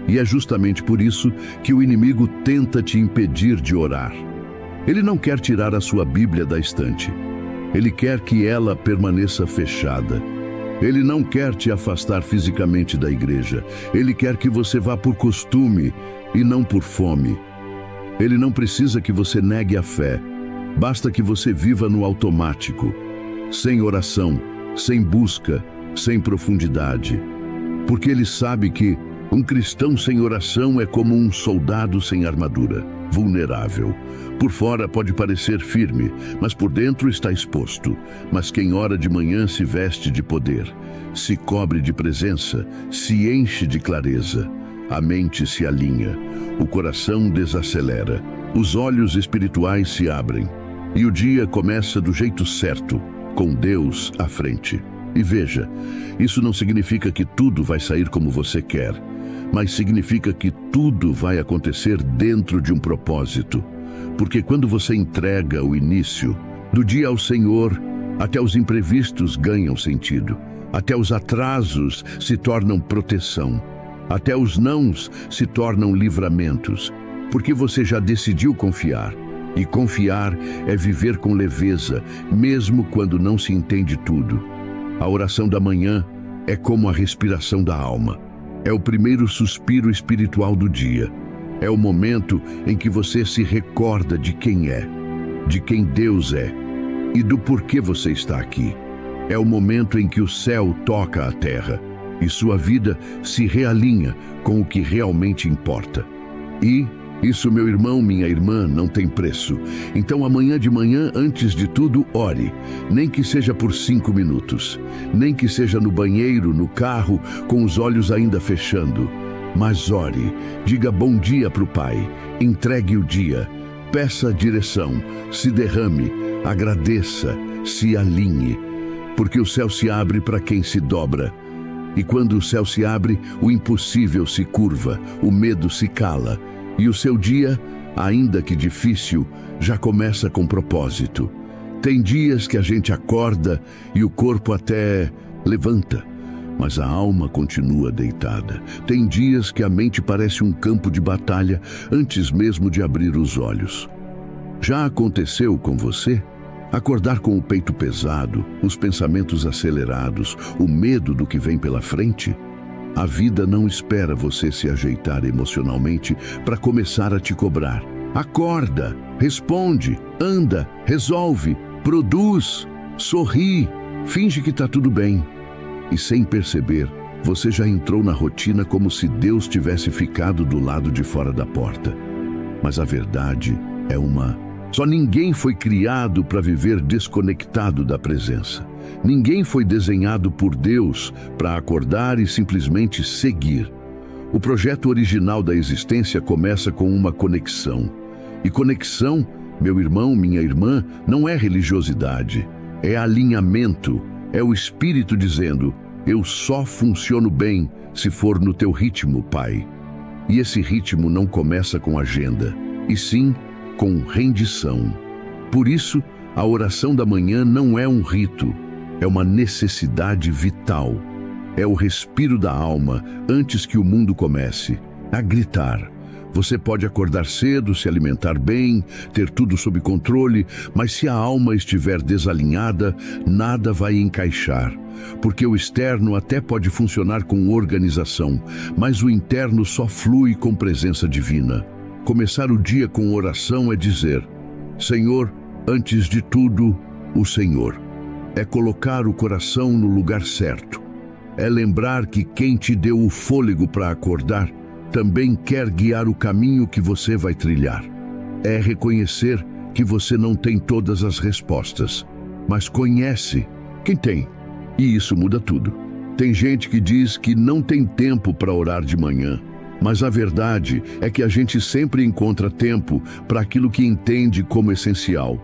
E é justamente por isso que o inimigo tenta te impedir de orar. Ele não quer tirar a sua Bíblia da estante. Ele quer que ela permaneça fechada. Ele não quer te afastar fisicamente da igreja. Ele quer que você vá por costume e não por fome. Ele não precisa que você negue a fé. Basta que você viva no automático, sem oração, sem busca, sem profundidade. Porque ele sabe que um cristão sem oração é como um soldado sem armadura, vulnerável. Por fora pode parecer firme, mas por dentro está exposto. Mas quem ora de manhã se veste de poder, se cobre de presença, se enche de clareza. A mente se alinha, o coração desacelera, os olhos espirituais se abrem. E o dia começa do jeito certo, com Deus à frente. E veja, isso não significa que tudo vai sair como você quer, mas significa que tudo vai acontecer dentro de um propósito. Porque quando você entrega o início do dia ao Senhor, até os imprevistos ganham sentido, até os atrasos se tornam proteção, até os nãos se tornam livramentos, porque você já decidiu confiar. E confiar é viver com leveza, mesmo quando não se entende tudo. A oração da manhã é como a respiração da alma. É o primeiro suspiro espiritual do dia. É o momento em que você se recorda de quem é, de quem Deus é e do porquê você está aqui. É o momento em que o céu toca a terra e sua vida se realinha com o que realmente importa. E isso, meu irmão, minha irmã, não tem preço. Então amanhã de manhã, antes de tudo, ore. Nem que seja por 5 minutos. Nem que seja no banheiro, no carro, com os olhos ainda fechando. Mas ore, diga bom dia para o Pai, entregue o dia, peça direção, se derrame, agradeça, se alinhe. Porque o céu se abre para quem se dobra. E quando o céu se abre, o impossível se curva, o medo se cala. E o seu dia, ainda que difícil, já começa com propósito. Tem dias que a gente acorda e o corpo até levanta, mas a alma continua deitada. Tem dias que a mente parece um campo de batalha antes mesmo de abrir os olhos. Já aconteceu com você? Acordar com o peito pesado, os pensamentos acelerados, o medo do que vem pela frente? A vida não espera você se ajeitar emocionalmente para começar a te cobrar. Acorda, responde, anda, resolve, produz, sorri, finge que está tudo bem. E sem perceber, você já entrou na rotina como se Deus tivesse ficado do lado de fora da porta. Mas a verdade é só ninguém foi criado para viver desconectado da presença. Ninguém foi desenhado por Deus para acordar e simplesmente seguir. O projeto original da existência começa com uma conexão. E conexão, meu irmão, minha irmã, não é religiosidade, é alinhamento, é o Espírito dizendo: eu só funciono bem se for no teu ritmo, Pai. E esse ritmo não começa com agenda, e sim com rendição. Por isso, a oração da manhã não é um rito, é uma necessidade vital. É o respiro da alma antes que o mundo comece a gritar. Você pode acordar cedo, se alimentar bem, ter tudo sob controle, mas se a alma estiver desalinhada, nada vai encaixar. Porque o externo até pode funcionar com organização, mas o interno só flui com presença divina. Começar o dia com oração é dizer: Senhor, antes de tudo, o Senhor. É colocar o coração no lugar certo. É lembrar que quem te deu o fôlego para acordar também quer guiar o caminho que você vai trilhar. É reconhecer que você não tem todas as respostas, mas conhece quem tem. E isso muda tudo. Tem gente que diz que não tem tempo para orar de manhã. Mas a verdade é que a gente sempre encontra tempo para aquilo que entende como essencial.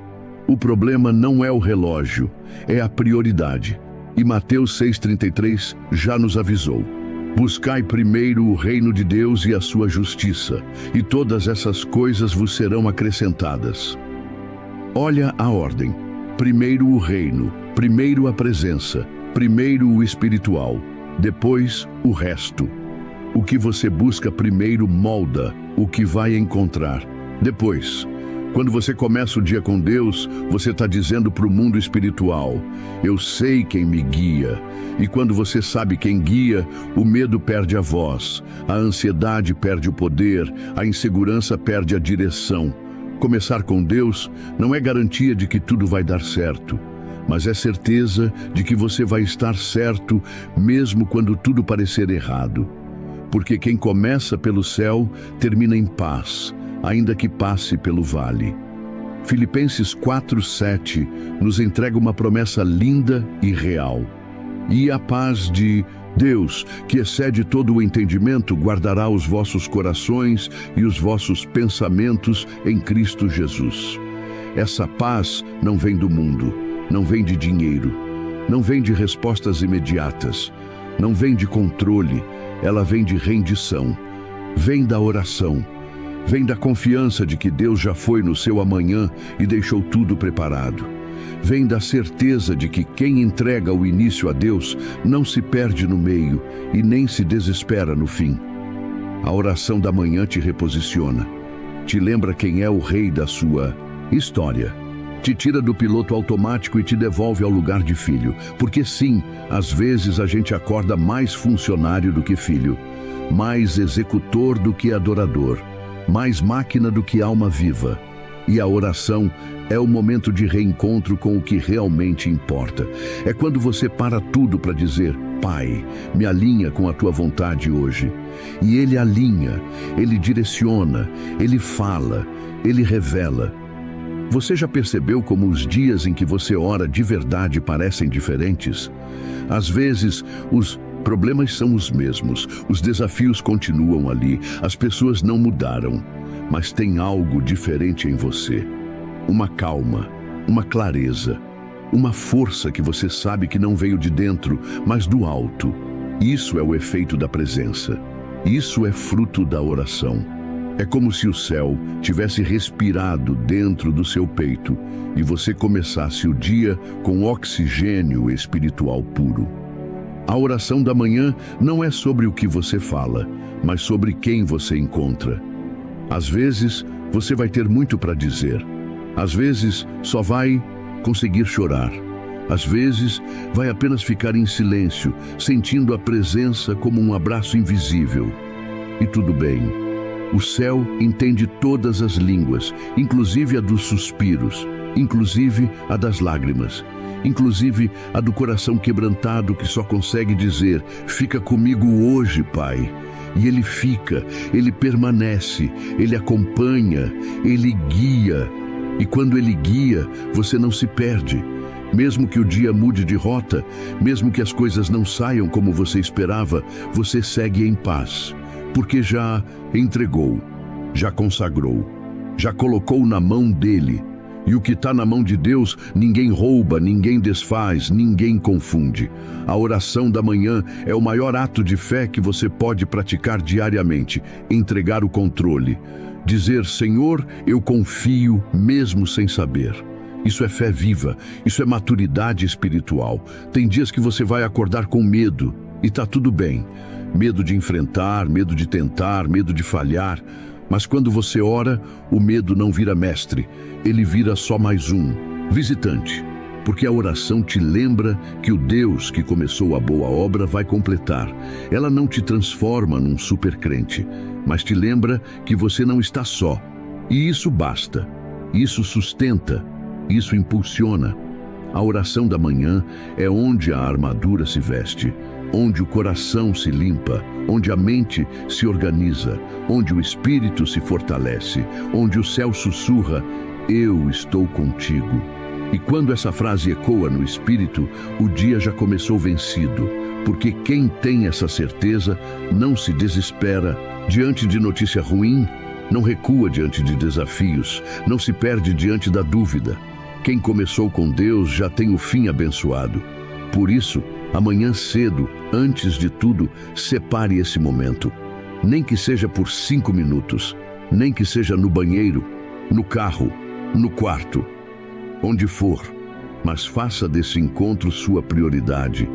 O problema não é o relógio, é a prioridade. E Mateus 6,33 já nos avisou. Buscai primeiro o reino de Deus e a sua justiça, e todas essas coisas vos serão acrescentadas. Olha a ordem. Primeiro o reino, primeiro a presença, primeiro o espiritual, depois o resto. O que você busca primeiro molda o que vai encontrar. Depois, quando você começa o dia com Deus, você está dizendo para o mundo espiritual: eu sei quem me guia. E quando você sabe quem guia, o medo perde a voz, a ansiedade perde o poder, a insegurança perde a direção. Começar com Deus não é garantia de que tudo vai dar certo, mas é certeza de que você vai estar certo mesmo quando tudo parecer errado. Porque quem começa pelo céu termina em paz, ainda que passe pelo vale. Filipenses 4:7 nos entrega uma promessa linda e real. E a paz de Deus, que excede todo o entendimento, guardará os vossos corações e os vossos pensamentos em Cristo Jesus. Essa paz não vem do mundo, não vem de dinheiro, não vem de respostas imediatas, não vem de controle, ela vem de rendição, vem da oração, vem da confiança de que Deus já foi no seu amanhã e deixou tudo preparado. Vem da certeza de que quem entrega o início a Deus não se perde no meio e nem se desespera no fim. A oração da manhã te reposiciona, te lembra quem é o rei da sua história, te tira do piloto automático e te devolve ao lugar de filho. Porque sim, às vezes a gente acorda mais funcionário do que filho, mais executor do que adorador, mais máquina do que alma viva. E a oração é o momento de reencontro com o que realmente importa. É quando você para tudo para dizer: Pai, me alinha com a tua vontade hoje. E Ele alinha, Ele direciona, Ele fala, Ele revela. Você já percebeu como os dias em que você ora de verdade parecem diferentes? Às vezes, os problemas são os mesmos, os desafios continuam ali, as pessoas não mudaram, mas tem algo diferente em você. Uma calma, uma clareza, uma força que você sabe que não veio de dentro, mas do alto. Isso é o efeito da presença. Isso é fruto da oração. É como se o céu tivesse respirado dentro do seu peito e você começasse o dia com oxigênio espiritual puro. A oração da manhã não é sobre o que você fala, mas sobre quem você encontra. Às vezes, você vai ter muito para dizer. Às vezes, só vai conseguir chorar. Às vezes, vai apenas ficar em silêncio, sentindo a presença como um abraço invisível. E tudo bem. O céu entende todas as línguas, inclusive a dos suspiros, inclusive a das lágrimas, inclusive a do coração quebrantado que só consegue dizer: fica comigo hoje, Pai. E Ele fica, Ele permanece, Ele acompanha, Ele guia. E quando Ele guia, você não se perde. Mesmo que o dia mude de rota, mesmo que as coisas não saiam como você esperava, você segue em paz. Porque já entregou, já consagrou, já colocou na mão dele. E o que está na mão de Deus, ninguém rouba, ninguém desfaz, ninguém confunde. A oração da manhã é o maior ato de fé que você pode praticar diariamente. Entregar o controle. Dizer: Senhor, eu confio mesmo sem saber. Isso é fé viva, isso é maturidade espiritual. Tem dias que você vai acordar com medo, e está tudo bem. Medo de enfrentar, medo de tentar, medo de falhar. Mas quando você ora, o medo não vira mestre, ele vira só mais um, visitante. Porque a oração te lembra que o Deus que começou a boa obra vai completar. Ela não te transforma num supercrente, mas te lembra que você não está só. E isso basta, isso sustenta, isso impulsiona. A oração da manhã é onde a armadura se veste, onde o coração se limpa, onde a mente se organiza, onde o espírito se fortalece, onde o céu sussurra: eu estou contigo. E quando essa frase ecoa no espírito, o dia já começou vencido, porque quem tem essa certeza não se desespera diante de notícia ruim, não recua diante de desafios, não se perde diante da dúvida. Quem começou com Deus já tem o fim abençoado. Por isso, amanhã cedo, antes de tudo, separe esse momento. Nem que seja por 5 minutos, nem que seja no banheiro, no carro, no quarto, onde for, mas faça desse encontro sua prioridade,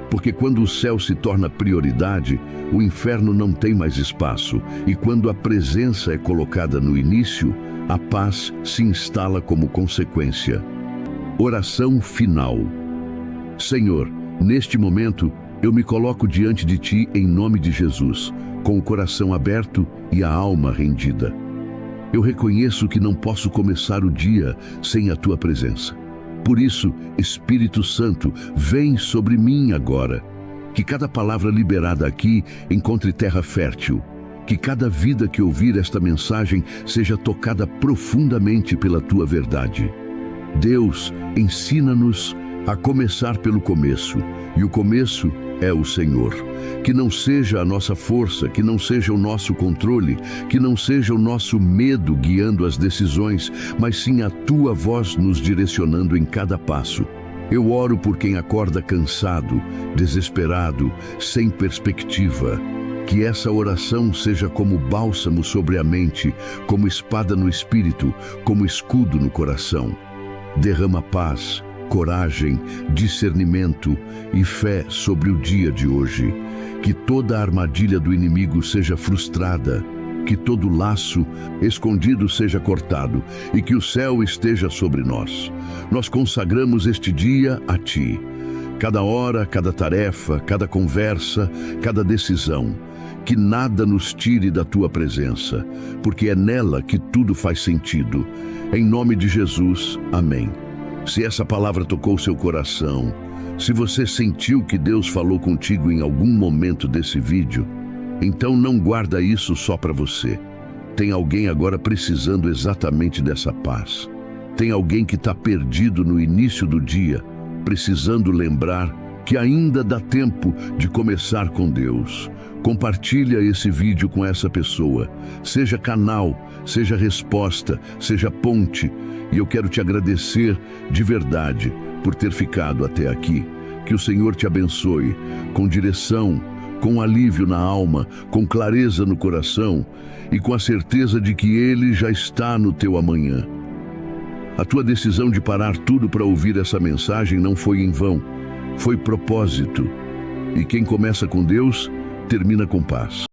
porque quando o céu se torna prioridade, o inferno não tem mais espaço, e quando a presença é colocada no início, a paz se instala como consequência. Oração final. Senhor, neste momento, eu me coloco diante de Ti em nome de Jesus, com o coração aberto e a alma rendida. Eu reconheço que não posso começar o dia sem a Tua presença. Por isso, Espírito Santo, vem sobre mim agora. Que cada palavra liberada aqui encontre terra fértil. Que cada vida que ouvir esta mensagem seja tocada profundamente pela Tua verdade. Deus, ensina-nos a começar pelo começo, e o começo é o Senhor. Que não seja a nossa força, que não seja o nosso controle, que não seja o nosso medo guiando as decisões, mas sim a Tua voz nos direcionando em cada passo. Eu oro por quem acorda cansado, desesperado, sem perspectiva. Que essa oração seja como bálsamo sobre a mente, como espada no espírito, como escudo no coração. Derrama paz, coragem, discernimento e fé sobre o dia de hoje. Que toda a armadilha do inimigo seja frustrada, que todo laço escondido seja cortado e que o céu esteja sobre nós. Nós consagramos este dia a Ti. Cada hora, cada tarefa, cada conversa, cada decisão. Que nada nos tire da Tua presença, porque é nela que tudo faz sentido. Em nome de Jesus, amém. Se essa palavra tocou seu coração, se você sentiu que Deus falou contigo em algum momento desse vídeo, então não guarda isso só para você. Tem alguém agora precisando exatamente dessa paz. Tem alguém que está perdido no início do dia, precisando lembrar que ainda dá tempo de começar com Deus. Compartilha esse vídeo com essa pessoa. Seja canal, seja resposta, seja ponte. E eu quero te agradecer de verdade por ter ficado até aqui. Que o Senhor te abençoe com direção, com alívio na alma, com clareza no coração e com a certeza de que Ele já está no teu amanhã. A tua decisão de parar tudo para ouvir essa mensagem não foi em vão, foi propósito. E quem começa com Deus, termina com paz.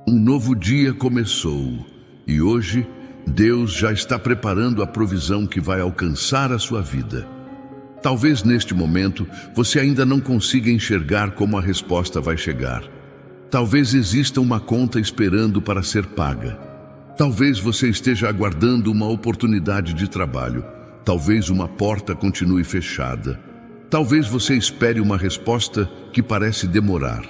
Um novo dia começou e hoje Deus já está preparando a provisão que vai alcançar a sua vida. Talvez neste momento você ainda não consiga enxergar como a resposta vai chegar. Talvez exista uma conta esperando para ser paga. Talvez você esteja aguardando uma oportunidade de trabalho. Talvez uma porta continue fechada. Talvez você espere uma resposta que parece demorar.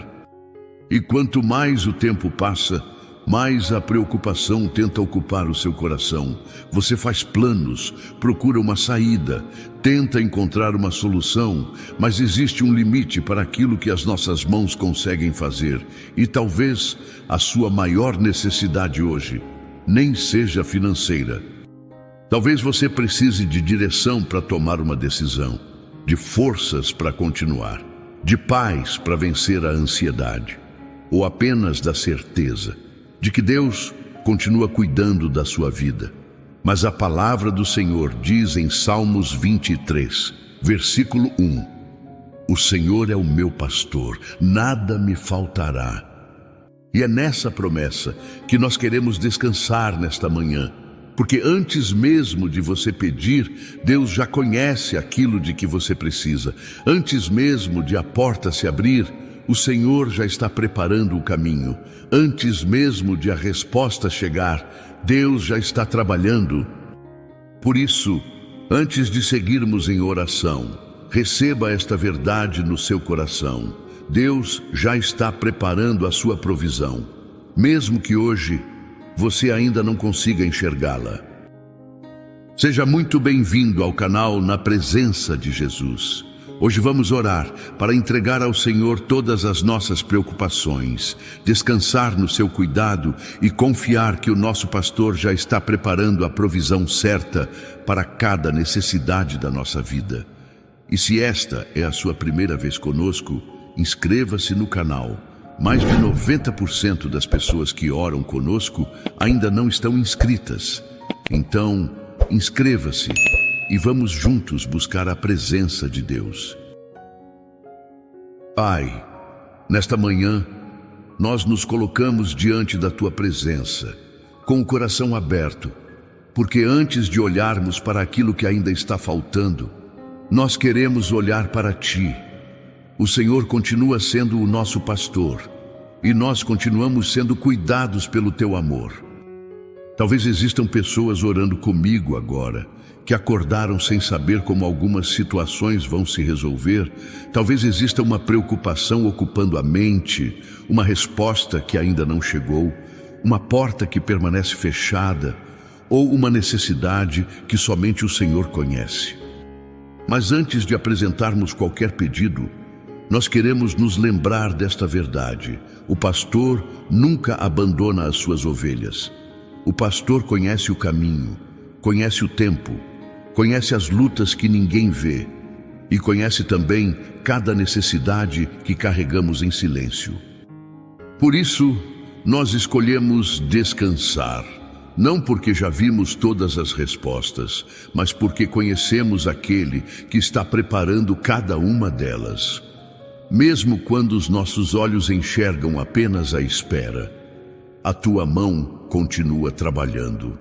E quanto mais o tempo passa, mais a preocupação tenta ocupar o seu coração. Você faz planos, procura uma saída, tenta encontrar uma solução, mas existe um limite para aquilo que as nossas mãos conseguem fazer. E talvez a sua maior necessidade hoje nem seja financeira. Talvez você precise de direção para tomar uma decisão, de forças para continuar, de paz para vencer a ansiedade, ou apenas da certeza de que Deus continua cuidando da sua vida. Mas a palavra do Senhor diz em Salmos 23, versículo 1, o Senhor é o meu pastor, nada me faltará. E é nessa promessa que nós queremos descansar nesta manhã, porque antes mesmo de você pedir, Deus já conhece aquilo de que você precisa. Antes mesmo de a porta se abrir, o Senhor já está preparando o caminho. Antes mesmo de a resposta chegar, Deus já está trabalhando. Por isso, antes de seguirmos em oração, receba esta verdade no seu coração. Deus já está preparando a sua provisão, mesmo que hoje você ainda não consiga enxergá-la. Seja muito bem-vindo ao canal Na Presença de Jesus. Hoje vamos orar para entregar ao Senhor todas as nossas preocupações, descansar no seu cuidado e confiar que o nosso pastor já está preparando a provisão certa para cada necessidade da nossa vida. E se esta é a sua primeira vez conosco, inscreva-se no canal. Mais de 90% das pessoas que oram conosco ainda não estão inscritas. Então, inscreva-se e vamos juntos buscar a presença de Deus. Pai, nesta manhã, nós nos colocamos diante da Tua presença, com o coração aberto, porque antes de olharmos para aquilo que ainda está faltando, nós queremos olhar para Ti. O Senhor continua sendo o nosso pastor, e nós continuamos sendo cuidados pelo Teu amor. Talvez existam pessoas orando comigo agora, que acordaram sem saber como algumas situações vão se resolver. Talvez exista uma preocupação ocupando a mente, uma resposta que ainda não chegou, uma porta que permanece fechada, ou uma necessidade que somente o Senhor conhece. Mas antes de apresentarmos qualquer pedido, nós queremos nos lembrar desta verdade. O pastor nunca abandona as suas ovelhas. O pastor conhece o caminho, conhece o tempo, conhece as lutas que ninguém vê e conhece também cada necessidade que carregamos em silêncio. Por isso, nós escolhemos descansar, não porque já vimos todas as respostas, mas porque conhecemos aquele que está preparando cada uma delas. Mesmo quando os nossos olhos enxergam apenas a espera, a Tua mão continua trabalhando.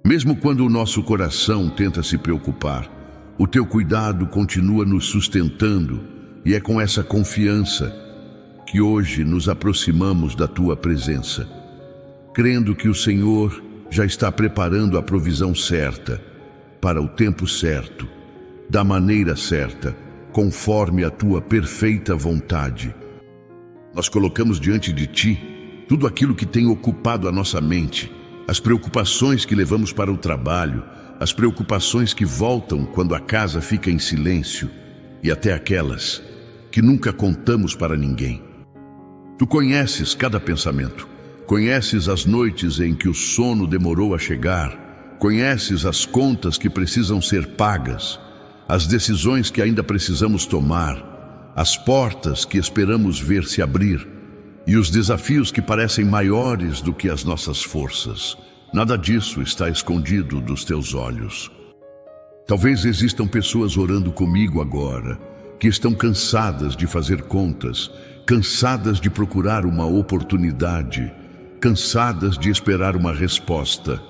Mesmo quando o nosso coração tenta se preocupar, o Teu cuidado continua nos sustentando, e é com essa confiança que hoje nos aproximamos da Tua presença, crendo que o Senhor já está preparando a provisão certa, para o tempo certo, da maneira certa, conforme a Tua perfeita vontade. Nós colocamos diante de Ti tudo aquilo que tem ocupado a nossa mente, as preocupações que levamos para o trabalho, as preocupações que voltam quando a casa fica em silêncio e até aquelas que nunca contamos para ninguém. Tu conheces cada pensamento, conheces as noites em que o sono demorou a chegar, conheces as contas que precisam ser pagas, as decisões que ainda precisamos tomar, as portas que esperamos ver se abrir, e os desafios que parecem maiores do que as nossas forças. Nada disso está escondido dos Teus olhos. Talvez existam pessoas orando comigo agora, que estão cansadas de fazer contas, cansadas de procurar uma oportunidade, cansadas de esperar uma resposta,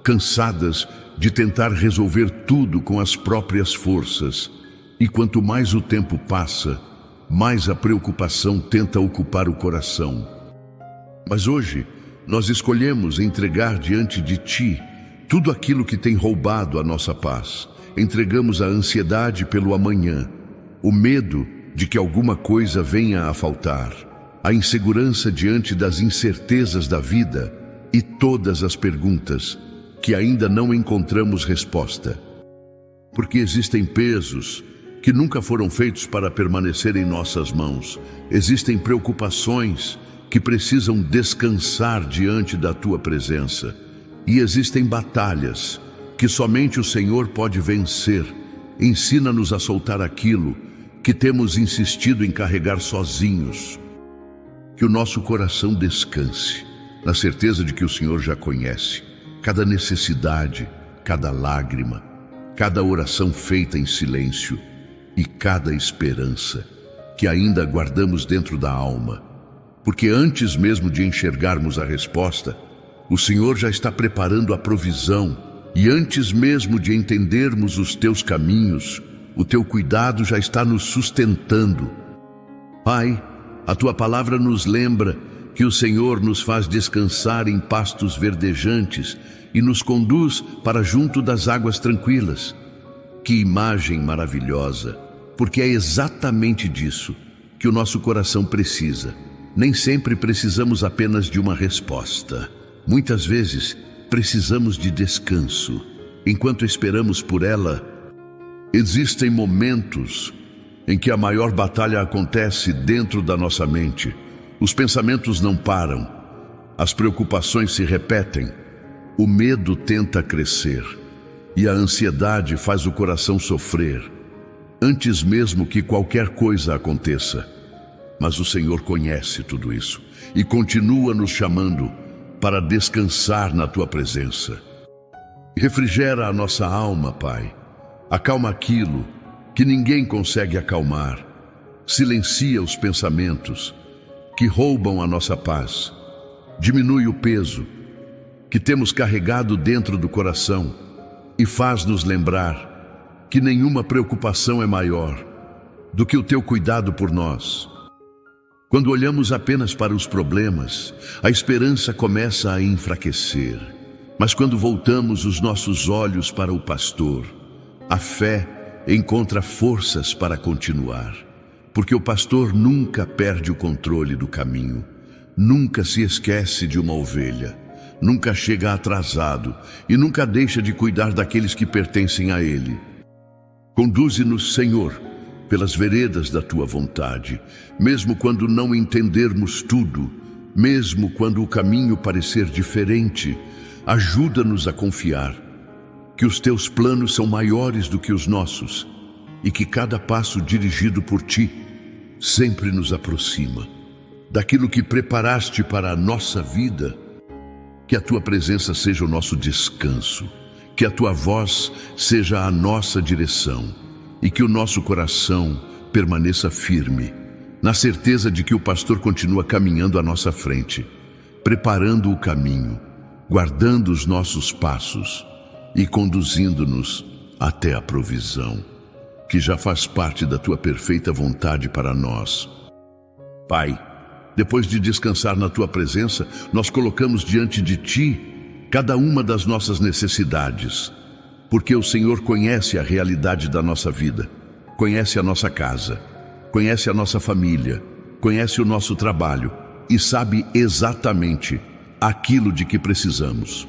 cansadas de tentar resolver tudo com as próprias forças. E quanto mais o tempo passa, mais a preocupação tenta ocupar o coração. Mas hoje, nós escolhemos entregar diante de Ti tudo aquilo que tem roubado a nossa paz. Entregamos a ansiedade pelo amanhã, o medo de que alguma coisa venha a faltar, a insegurança diante das incertezas da vida e todas as perguntas que ainda não encontramos resposta. Porque existem pesos que nunca foram feitos para permanecer em nossas mãos. Existem preocupações que precisam descansar diante da Tua presença. E existem batalhas que somente o Senhor pode vencer. Ensina-nos a soltar aquilo que temos insistido em carregar sozinhos. Que o nosso coração descanse, na certeza de que o Senhor já conhece cada necessidade, cada lágrima, cada oração feita em silêncio, e cada esperança que ainda guardamos dentro da alma, porque antes mesmo de enxergarmos a resposta, o Senhor já está preparando a provisão, e antes mesmo de entendermos os Teus caminhos, o Teu cuidado já está nos sustentando. Pai, a Tua palavra nos lembra que o Senhor nos faz descansar em pastos verdejantes e nos conduz para junto das águas tranquilas. Que imagem maravilhosa, porque é exatamente disso que o nosso coração precisa. Nem sempre precisamos apenas de uma resposta. Muitas vezes precisamos de descanso. Enquanto esperamos por ela, existem momentos em que a maior batalha acontece dentro da nossa mente, os pensamentos não param, as preocupações se repetem, o medo tenta crescer e a ansiedade faz o coração sofrer, antes mesmo que qualquer coisa aconteça. Mas o Senhor conhece tudo isso e continua nos chamando para descansar na Tua presença. Refrigera a nossa alma, Pai. Acalma aquilo que ninguém consegue acalmar. Silencia os pensamentos que roubam a nossa paz. Diminui o peso que temos carregado dentro do coração e faz-nos lembrar que nenhuma preocupação é maior do que o Teu cuidado por nós. Quando olhamos apenas para os problemas, a esperança começa a enfraquecer. Mas quando voltamos os nossos olhos para o pastor, a fé encontra forças para continuar. Porque o pastor nunca perde o controle do caminho, nunca se esquece de uma ovelha, nunca chega atrasado e nunca deixa de cuidar daqueles que pertencem a ele. Conduze-nos, Senhor, pelas veredas da Tua vontade, mesmo quando não entendermos tudo, mesmo quando o caminho parecer diferente. Ajuda-nos a confiar que os Teus planos são maiores do que os nossos e que cada passo dirigido por Ti sempre nos aproxima daquilo que preparaste para a nossa vida. Que a Tua presença seja o nosso descanso, que a Tua voz seja a nossa direção e que o nosso coração permaneça firme, na certeza de que o pastor continua caminhando à nossa frente, preparando o caminho, guardando os nossos passos e conduzindo-nos até a provisão, que já faz parte da Tua perfeita vontade para nós. Pai, depois de descansar na Tua presença, nós colocamos diante de Ti cada uma das nossas necessidades, porque o Senhor conhece a realidade da nossa vida, conhece a nossa casa, conhece a nossa família, conhece o nosso trabalho e sabe exatamente aquilo de que precisamos.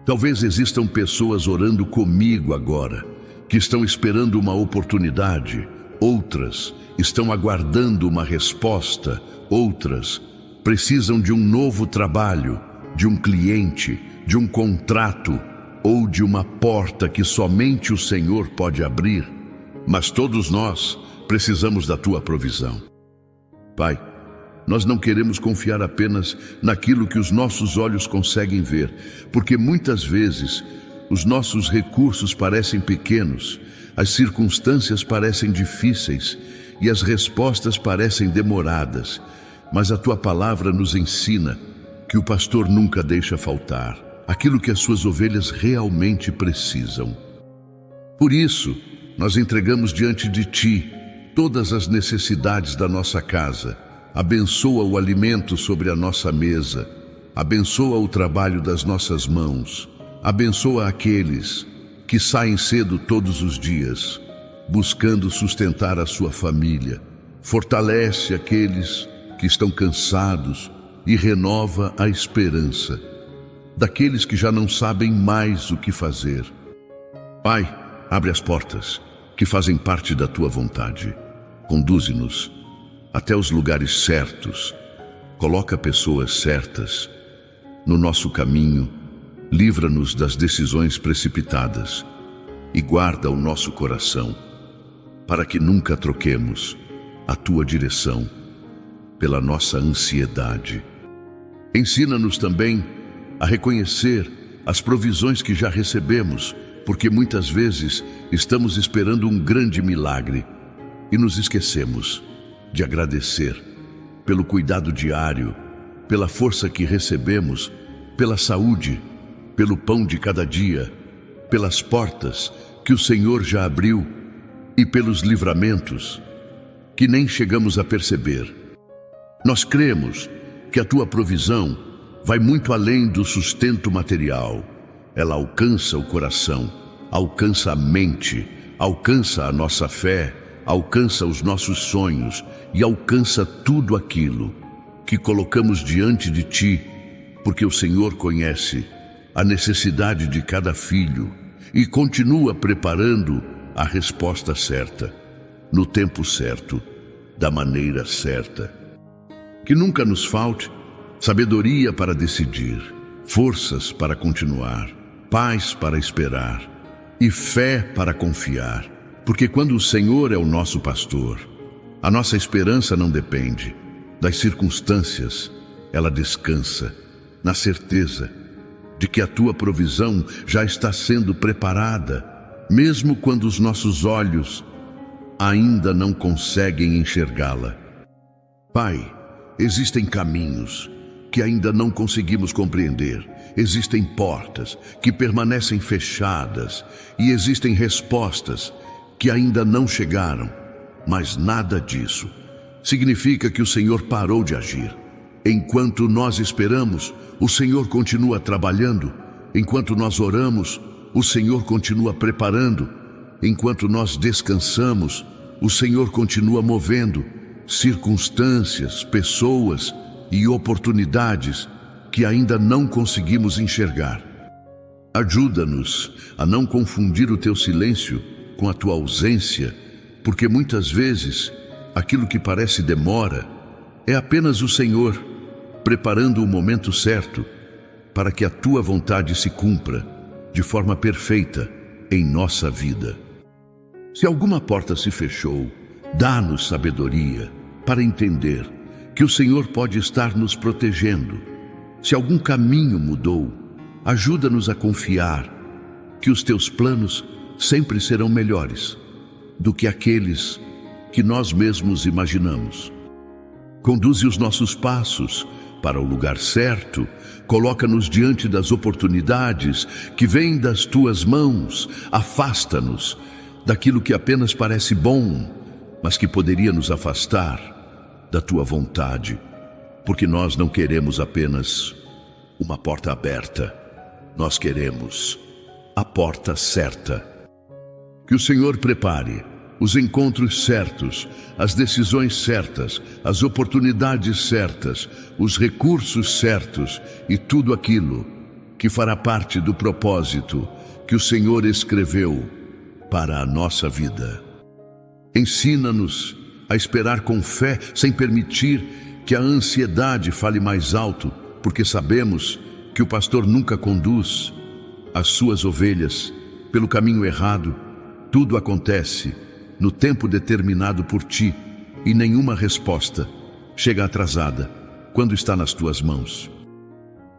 Talvez existam pessoas orando comigo agora, que estão esperando uma oportunidade, outras estão aguardando uma resposta, outras precisam de um novo trabalho, de um cliente, de um contrato ou de uma porta que somente o Senhor pode abrir, mas todos nós precisamos da Tua provisão. Pai, nós não queremos confiar apenas naquilo que os nossos olhos conseguem ver, porque muitas vezes os nossos recursos parecem pequenos, as circunstâncias parecem difíceis e as respostas parecem demoradas, mas a Tua palavra nos ensina que o pastor nunca deixa faltar aquilo que as suas ovelhas realmente precisam. Por isso, nós entregamos diante de Ti todas as necessidades da nossa casa. Abençoa o alimento sobre a nossa mesa, abençoa o trabalho das nossas mãos, abençoa aqueles que saem cedo todos os dias, buscando sustentar a sua família, fortalece aqueles que estão cansados e renova a esperança daqueles que já não sabem mais o que fazer. Pai, abre as portas que fazem parte da Tua vontade, conduze-nos até os lugares certos, coloca pessoas certas no nosso caminho, livra-nos das decisões precipitadas e guarda o nosso coração, para que nunca troquemos a Tua direção pela nossa ansiedade. Ensina-nos também a reconhecer as provisões que já recebemos, porque muitas vezes estamos esperando um grande milagre e nos esquecemos de agradecer pelo cuidado diário, pela força que recebemos, pela saúde, pelo pão de cada dia, pelas portas que o Senhor já abriu e pelos livramentos que nem chegamos a perceber. Nós cremos que a Tua provisão vai muito além do sustento material. Ela alcança o coração, alcança a mente, alcança a nossa fé, alcança os nossos sonhos e alcança tudo aquilo que colocamos diante de Ti, porque o Senhor conhece a necessidade de cada filho e continua preparando a resposta certa. no tempo certo, da maneira certa. Que nunca nos falte sabedoria para decidir, forças para continuar, paz para esperar e fé para confiar. Porque quando o Senhor é o nosso pastor, a nossa esperança não depende das circunstâncias, ela descansa na certeza de que a tua provisão já está sendo preparada, mesmo quando os nossos olhos ainda não conseguem enxergá-la. Pai, existem caminhos que ainda não conseguimos compreender, existem portas que permanecem fechadas e existem respostas que ainda não chegaram, mas nada disso significa que o Senhor parou de agir. Enquanto nós esperamos, o Senhor continua trabalhando. Enquanto nós oramos, o Senhor continua preparando. Enquanto nós descansamos, o Senhor continua movendo circunstâncias, pessoas e oportunidades que ainda não conseguimos enxergar. Ajuda-nos a não confundir o teu silêncio com a tua ausência, porque muitas vezes aquilo que parece demora é apenas o Senhor preparando o momento certo para que a tua vontade se cumpra de forma perfeita em nossa vida. Se alguma porta se fechou, dá-nos sabedoria para entender que o Senhor pode estar nos protegendo. Se algum caminho mudou, ajuda-nos a confiar que os teus planos sempre serão melhores do que aqueles que nós mesmos imaginamos. Conduze os nossos passos para o lugar certo, coloca-nos diante das oportunidades que vêm das tuas mãos, afasta-nos daquilo que apenas parece bom, mas que poderia nos afastar da tua vontade, porque nós não queremos apenas uma porta aberta, nós queremos a porta certa. Que o Senhor prepare os encontros certos, as decisões certas, as oportunidades certas, os recursos certos e tudo aquilo que fará parte do propósito que o Senhor escreveu para a nossa vida. Ensina-nos a esperar com fé, sem permitir que a ansiedade fale mais alto, porque sabemos que o pastor nunca conduz as suas ovelhas pelo caminho errado. Tudo acontece no tempo determinado por ti, e nenhuma resposta chega atrasada quando está nas tuas mãos.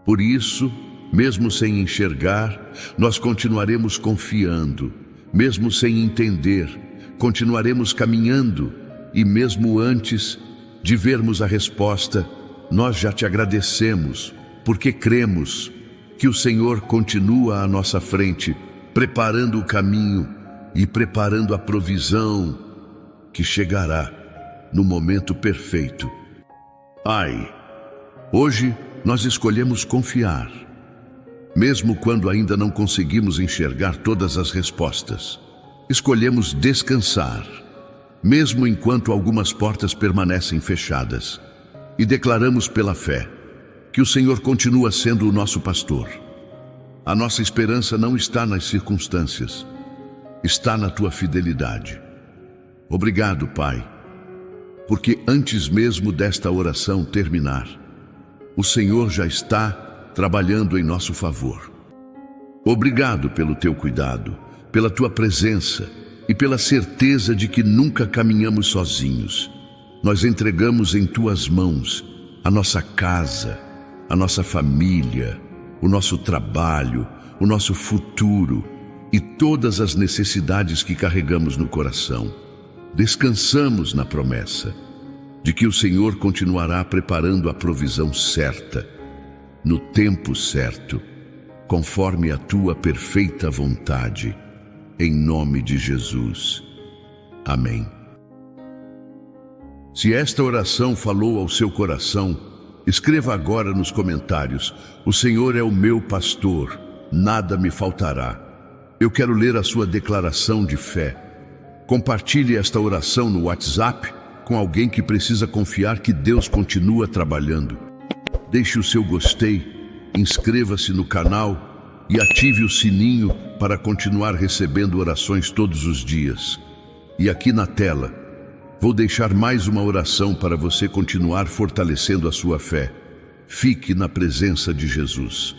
Por isso, mesmo sem enxergar, nós continuaremos confiando, mesmo sem entender, continuaremos caminhando, e mesmo antes de vermos a resposta, nós já te agradecemos, porque cremos que o Senhor continua à nossa frente, preparando o caminho e preparando a provisão que chegará no momento perfeito. Pai, hoje nós escolhemos confiar, mesmo quando ainda não conseguimos enxergar todas as respostas. Escolhemos descansar, mesmo enquanto algumas portas permanecem fechadas, e declaramos pela fé que o Senhor continua sendo o nosso pastor. A nossa esperança não está nas circunstâncias, está na tua fidelidade. Obrigado, Pai, porque antes mesmo desta oração terminar, o Senhor já está trabalhando em nosso favor. Obrigado pelo teu cuidado, pela tua presença e pela certeza de que nunca caminhamos sozinhos. Nós entregamos em tuas mãos a nossa casa, a nossa família, o nosso trabalho, o nosso futuro e todas as necessidades que carregamos no coração. Descansamos na promessa de que o Senhor continuará preparando a provisão certa, no tempo certo, conforme a tua perfeita vontade, em nome de Jesus. Amém. Se esta oração falou ao seu coração, escreva agora nos comentários: o Senhor é o meu pastor, nada me faltará. Eu quero ler a sua declaração de fé. Compartilhe esta oração no WhatsApp com alguém que precisa confiar que Deus continua trabalhando. Deixe o seu gostei, inscreva-se no canal e ative o sininho para continuar recebendo orações todos os dias. E aqui na tela, Vou deixar mais uma oração para você continuar fortalecendo a sua fé. Fique na presença de Jesus.